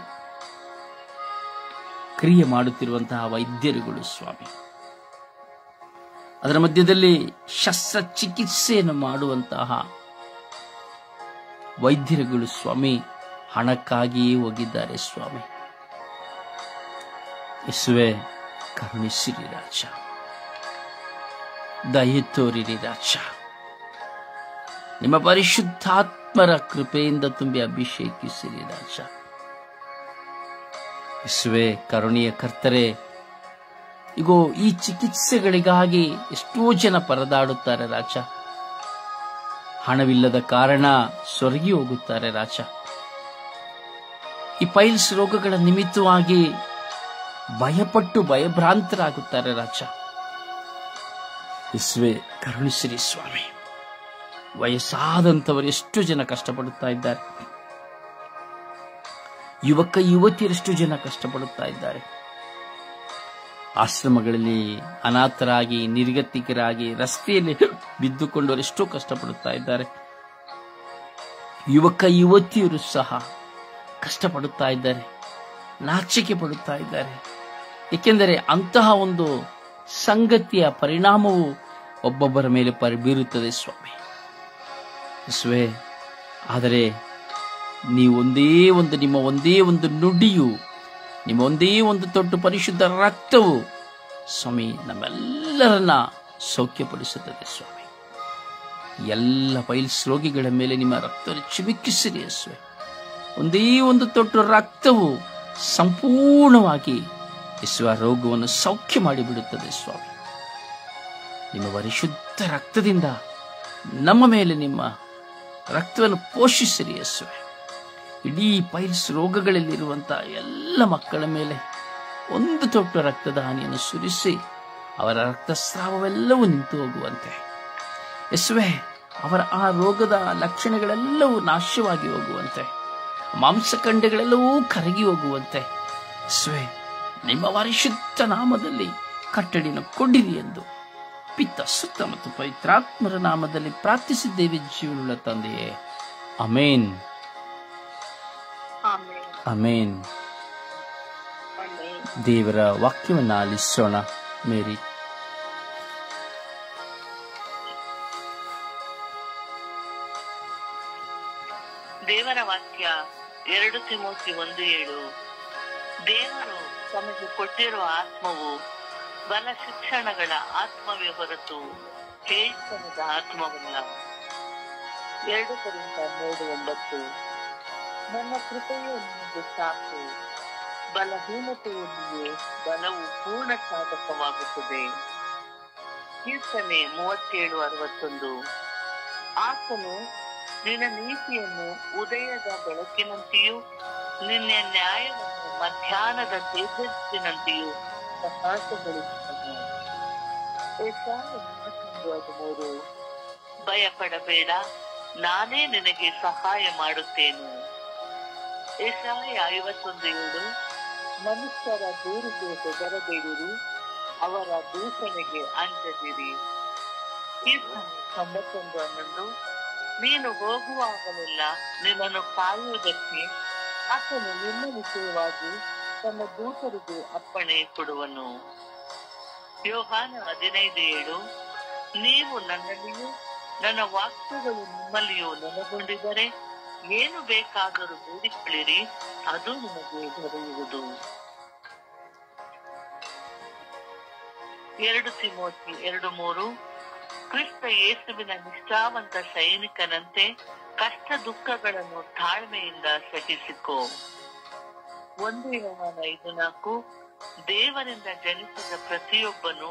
ಕ್ರಿಯೆ ಮಾಡುತ್ತಿರುವಂತಹ ವೈದ್ಯರುಗಳು ಸ್ವಾಮಿ. ಅದರ ಮಧ್ಯದಲ್ಲಿ ಶಸ್ತ್ರಚಿಕಿತ್ಸೆಯನ್ನು ಮಾಡುವಂತಹ ವೈದ್ಯರುಗಳು ಸ್ವಾಮಿ ಹಣಕ್ಕಾಗಿಯೇ ಹೋಗಿದ್ದಾರೆ ಸ್ವಾಮಿ. ಯೇಸುವೆ, ಕರುಣಿಸಿರಿ ರಾಜ, ದಯೆ ತೋರಿರಿ ರಾಜ. ನಿಮ್ಮ ಪರಿಶುದ್ಧಾತ್ಮರ ಕೃಪೆಯಿಂದ ತುಂಬಿ ಅಭಿಷೇಕಿಸಿರಿ ರಾಜ. ಯೇಸುವೆ, ಕರುಣೆಯ ಕರ್ತರೆ, ಇಗೋ ಈ ಚಿಕಿತ್ಸೆಗಳಿಗಾಗಿ ಎಷ್ಟೋ ಜನ ಪರದಾಡುತ್ತಾರೆ ರಾಜ. ಹಣವಿಲ್ಲದ ಕಾರಣ ಸೊರಗಿ ಹೋಗುತ್ತಾರೆ ರಾಜ. ಈ ಪೈಲ್ಸ್ ರೋಗಗಳ ನಿಮಿತ್ತವಾಗಿ ಭಯಪಟ್ಟು ಭಯಭ್ರಾಂತರಾಗುತ್ತಾರೆ ರಾಜ. ಯೇಸುವೆ, ಕರುಣಿಸಿರಿ ಸ್ವಾಮಿ. ವಯಸ್ಸಾದಂಥವರು ಎಷ್ಟು ಜನ ಕಷ್ಟಪಡುತ್ತಾ ಇದ್ದಾರೆ. ಯುವಕ ಯುವತಿಯರೆಷ್ಟು ಜನ ಕಷ್ಟಪಡುತ್ತಾ ಇದ್ದಾರೆ. ಆಶ್ರಮಗಳಲ್ಲಿ ಅನಾಥರಾಗಿ ನಿರ್ಗತಿಕರಾಗಿ ರಸ್ತೆಯಲ್ಲಿ ಬಿದ್ದುಕೊಂಡವರು ಎಷ್ಟೋ ಕಷ್ಟಪಡುತ್ತಾ ಇದ್ದಾರೆ. ಯುವಕ ಯುವತಿಯರು ಸಹ ಕಷ್ಟಪಡುತ್ತಾ ಇದ್ದಾರೆ, ನಾಚಿಕೆ ಪಡುತ್ತಾ ಇದ್ದಾರೆ. ಏಕೆಂದರೆ ಅಂತಹ ಒಂದು ಸಂಗತಿಯ ಪರಿಣಾಮವು ಒಬ್ಬೊಬ್ಬರ ಮೇಲೆ ಬೀರುತ್ತದೆ ಸ್ವಾಮಿ. ಯೇಸುವೆ, ಆದರೆ ನೀವು ನಿಮ್ಮ ಒಂದೇ ಒಂದು ನುಡಿಯು, ನಿಮ್ಮ ಒಂದೇ ಒಂದು ತೊಟ್ಟು ಪರಿಶುದ್ಧ ರಕ್ತವು ಸ್ವಾಮಿ ನಮ್ಮೆಲ್ಲರನ್ನ ಸೌಖ್ಯಪಡಿಸುತ್ತದೆ ಸ್ವಾಮಿ. ಎಲ್ಲ ಪೈಲ್ಸ್ ರೋಗಿಗಳ ಮೇಲೆ ನಿಮ್ಮ ರಕ್ತವನ್ನು ಚಿಮುಕಿಸಿರಿ ಯೇಸುವೆ. ಒಂದೇ ಒಂದು ತೊಟ್ಟು ರಕ್ತವು ಸಂಪೂರ್ಣವಾಗಿ ಯೇಸುವ ರೋಗವನ್ನು ಸೌಖ್ಯ ಮಾಡಿಬಿಡುತ್ತದೆ ಸ್ವಾಮಿ. ನಿಮ್ಮ ಪರಿಶುದ್ಧ ರಕ್ತದಿಂದ ನಮ್ಮ ಮೇಲೆ ನಿಮ್ಮ ರಕ್ತವನ್ನು ಪೋಷಿಸಿರಿ ಯೇಸುವೆ. ಇಡೀ ಪೈಲ್ಸ್ ರೋಗಗಳಲ್ಲಿರುವಂತಹ ಎಲ್ಲ ಮಕ್ಕಳ ಮೇಲೆ ಒಂದು ತೊಟ್ಟು ರಕ್ತದ ಹಾನಿಯನ್ನು ಸುರಿಸಿ ಅವರ ರಕ್ತಸ್ರಾವವೆಲ್ಲವೂ ನಿಂತು ಹೋಗುವಂತೆ ಯೇಸುವೆ, ಅವರ ಆ ರೋಗದ ಲಕ್ಷಣಗಳೆಲ್ಲವೂ ನಾಶವಾಗಿ ಹೋಗುವಂತೆ, ಮಾಂಸಖಂಡಗಳೆಲ್ಲವೂ ಕರಗಿ ಹೋಗುವಂತೆ ಯೇಸುವೆ, ನಿಮ್ಮ ಪರಿಶುದ್ಧ ನಾಮದಲ್ಲಿ ಕಟ್ಟಡಿನ ಕೊಡಿರಿ ಎಂದು ಪಿತ ಸುತ್ತ ಮತ್ತು ಪವಿತ್ರಾತ್ಮರ ನಾಮದಲ್ಲಿ ಪ್ರಾರ್ಥಿಸಿದ್ದೇವೆ ಜೀವನುಳ್ಳ ತಂದೆಯೇ. ಆಮೇನ್, ಆಮೇನ್. ದೇವರ ವಾಕ್ಯವನ್ನು ಆಲಿಸೋಣ. ಮೇರಿ. ದೇವರ ವಾಕ್ಯ 2 ತಿಮೋಥಿ 1:7. ದೇವರು ತಮಗೆ ಕೊಟ್ಟಿರುವ ಆತ್ಮವು ಬಲ ಶಿಕ್ಷಣಗಳ ಆತ್ಮವೇ ಹೊರತು ಹೇತನದ ಆತ್ಮವಲ್ಲ. 2 ಕೊರಿಂಥ 3:9. ನನ್ನ ಕೃಪೆಯು ನಿಮಗೆ ಸಾಕು, ಬಲಹೀನತೆಯಲ್ಲಿಯೇ ಬಲವು ಪೂರ್ಣ ಸಾಧಕವಾಗುತ್ತದೆ. ಕೀರ್ತನೆ 37:61. ಆತನು ನಿನ್ನ ನೀತಿಯನ್ನು ಉದಯದ ಬೆಳಕಿನಂತೆಯೂ ನಿನ್ನ ನ್ಯಾಯವನ್ನು ಮಧ್ಯಾಹ್ನದ ತೇಜಸ್ಸಿನಂತೆಯೂ ಪ್ರಕಾಶಗೊಳಿಸುತ್ತಾನೆ. ಯೆಶಾಯ 41:13. ಭಯಪಡಬೇಡ, ನಾನೇ ನಿನಗೆ ಸಹಾಯ ಮಾಡುತ್ತೇನೆ. ಯೆಶಾಯ 51:7. ಮನುಷ್ಯರ ದೂರಿಗೆ ಹೆದರಬೇಡಿರಿ, ಅವರ ದೂಷಣೆಗೆ ಅಂಜದಿರಿ. ಕೀರ್ತನೆ 91:11. ನೀನು ಹೋಗುವಾಗಲೆಲ್ಲ ನಿನ್ನನ್ನು ಕಾಯುವುದಕ್ಕೆ ಆತನು ನಿನ್ನ ವಿಷಯವಾಗಿ ತನ್ನ ದೂತರಿಗೆ ಅಪ್ಪಣೆ ಕೊಡುವನು. ಯೋಹಾನ 15:7. ನೀವು ನನ್ನಲ್ಲಿಯೂ ನನ್ನ ವಾಕ್ಯಗಳು ನಿಮ್ಮಲ್ಲಿಯೂ ನೆಲೆಗೊಂಡಿದ್ದರೆ ಏನು ಬೇಕಾದರೂ ಬೇಡಿಕೊಳ್ಳಿರಿ, ಅದು ನಿಮಗೆ ದೊರೆಯುವುದು. 2 ತಿಮೋಥಿ 2:3. ಕ್ರಿಸ್ತ ಯೇಸುವಿನ ನಿಷ್ಠಾವಂತ ಸೈನಿಕನಂತೆ ಕಷ್ಟ ದುಃಖಗಳನ್ನು ತಾಳ್ಮೆಯಿಂದ ಸಹಿಸಿಕೋ. 1 ಯೋಹಾನ 5:4. ದೇವರಿಂದ ಜನಿಸಿದ ಪ್ರತಿಯೊಬ್ಬನು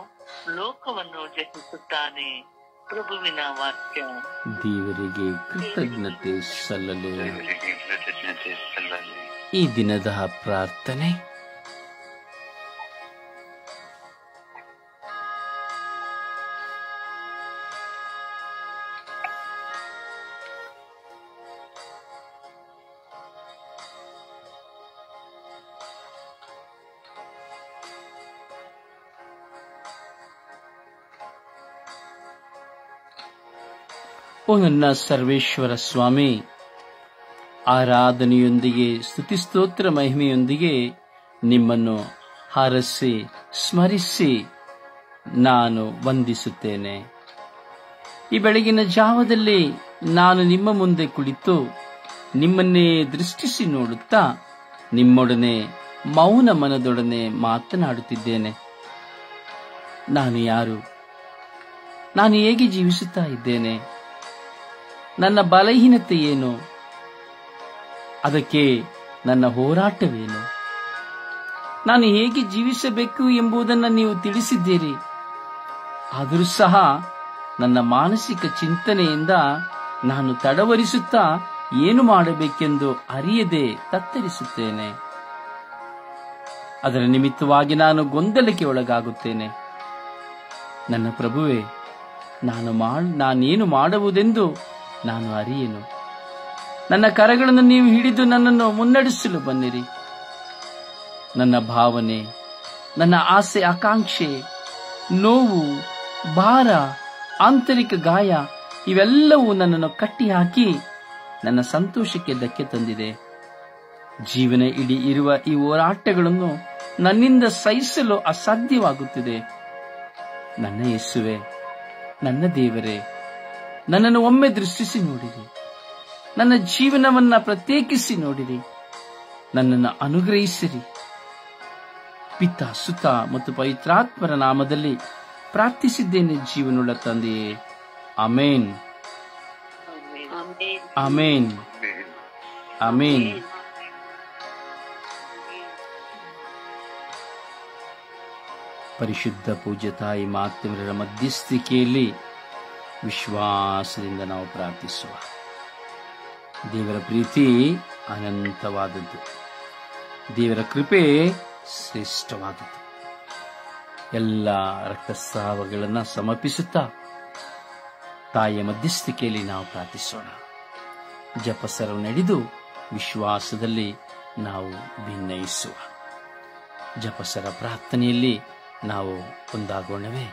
ಲೋಕವನ್ನು ಜಯಿಸುತ್ತಾನೆ. ಪ್ರಭುವಿನ ವಾಕ್ಯ. ದೇವರಿಗೆ ಕೃತಜ್ಞತೆ ಸಲ್ಲಲಿ. ಈ ದಿನದ ಪ್ರಾರ್ಥನೆ. ಓ ನನ್ನ ಸರ್ವೇಶ್ವರ ಸ್ವಾಮಿ, ಆರಾಧನೆಯೊಂದಿಗೆ ಸ್ತುತಿಸ್ತೋತ್ರ ಮಹಿಮೆಯೊಂದಿಗೆ ನಿಮ್ಮನ್ನು ಹಾರೈಸಿ ಸ್ಮರಿಸಿ ನಾನು ವಂದಿಸುತ್ತೇನೆ. ಈ ಬೆಳಗಿನ ಜಾವದಲ್ಲಿ ನಾನು ನಿಮ್ಮ ಮುಂದೆ ಕುಳಿತು ನಿಮ್ಮನ್ನೇ ದೃಷ್ಟಿಸಿ ನೋಡುತ್ತಾ ನಿಮ್ಮೊಡನೆ ಮೌನ ಮನದೊಡನೆ ಮಾತನಾಡುತ್ತಿದ್ದೇನೆ. ನಾನು ಯಾರು? ನಾನು ಹೇಗೆ ಜೀವಿಸುತ್ತಾ ಇದ್ದೇನೆ? ನನ್ನ ಬಲಹೀನತೆ ಏನು? ಅದಕ್ಕೆ ನನ್ನ ಹೋರಾಟವೇನು? ನಾನು ಹೇಗೆ ಜೀವಿಸಬೇಕು ಎಂಬುದನ್ನು ನೀವು ತಿಳಿಸಿದ್ದೀರಿ. ಆದರೂ ಸಹ ನನ್ನ ಮಾನಸಿಕ ಚಿಂತನೆಯಿಂದ ನಾನು ತಡವರಿಸುತ್ತಾ ಏನು ಮಾಡಬೇಕೆಂದು ಅರಿಯದೆ ತತ್ತರಿಸುತ್ತೇನೆ. ಅದರ ನಿಮಿತ್ತವಾಗಿ ನಾನು ಗೊಂದಲಕ್ಕೆ ಒಳಗಾಗುತ್ತೇನೆ. ನನ್ನ ಪ್ರಭುವೇ, ನಾನೇನು ಮಾಡುವುದೆಂದು ನಾನು ಅರಿಯೆನು. ನನ್ನ ಕರಗಳನ್ನು ನೀವು ಹಿಡಿದು ನನ್ನನ್ನು ಮುನ್ನಡೆಸಲು ಬನ್ನಿರಿ. ನನ್ನ ಭಾವನೆ, ನನ್ನ ಆಸೆ ಆಕಾಂಕ್ಷೆ, ನೋವು, ಭಾರ, ಆಂತರಿಕ ಗಾಯ ಇವೆಲ್ಲವೂ ನನ್ನನ್ನು ಕಟ್ಟಿಹಾಕಿ ನನ್ನ ಸಂತೋಷಕ್ಕೆ ಧಕ್ಕೆ ತಂದಿದೆ. ಜೀವನ ಇಡೀ ಇರುವ ಈ ಹೋರಾಟಗಳನ್ನು ನನ್ನಿಂದ ಸಹಿಸಲು ಅಸಾಧ್ಯವಾಗುತ್ತಿದೆ. ನನ್ನ ಯೇಸುವೆ, ನನ್ನ ದೇವರೇ, ನನ್ನನ್ನು ಒಮ್ಮೆ ದೃಷ್ಟಿಸಿ ನೋಡಿರಿ. ನನ್ನ ಜೀವನವನ್ನ ಪ್ರತ್ಯೇಕಿಸಿ ನೋಡಿರಿ. ನನ್ನನ್ನು ಅನುಗ್ರಹಿಸಿರಿ. ಪಿತಾ, ಸುತ ಮತ್ತು ಪವಿತ್ರಾತ್ಮರ ನಾಮದಲ್ಲಿ ಪ್ರಾರ್ಥಿಸಿದ್ದೇನೆ ಜೀವನುಳ್ಳ ತಂದೆಯೇ. ಆಮೇನ್, ಆಮೇನ್, ಆಮೇನ್. ಪರಿಶುದ್ಧ ಪೂಜ್ಯ ತಾಯಿ ಮಾತೆಯರ ಮಧ್ಯಸ್ಥಿಕೆಯಲ್ಲಿ ವಿಶ್ವಾಸದಿಂದ ನಾವು ಪ್ರಾರ್ಥಿಸುವ. ದೇವರ ಪ್ರೀತಿ ಅನಂತವಾದದ್ದು, ದೇವರ ಕೃಪೆ ಶ್ರೇಷ್ಠವಾದದ್ದು. ಎಲ್ಲ ರಕ್ತಸ್ರಾವಗಳನ್ನು ಸಮರ್ಪಿಸುತ್ತಾ ತಾಯಿಯ ಮಧ್ಯಸ್ಥಿಕೆಯಲ್ಲಿ ನಾವು ಪ್ರಾರ್ಥಿಸೋಣ. ಜಪಸರವು ನಡೆದು ವಿಶ್ವಾಸದಲ್ಲಿ ನಾವು ಭಿನ್ನಯಿಸುವ. ಜಪಸರ ಪ್ರಾರ್ಥನೆಯಲ್ಲಿ ನಾವು ಒಂದಾಗೋಣವೇ.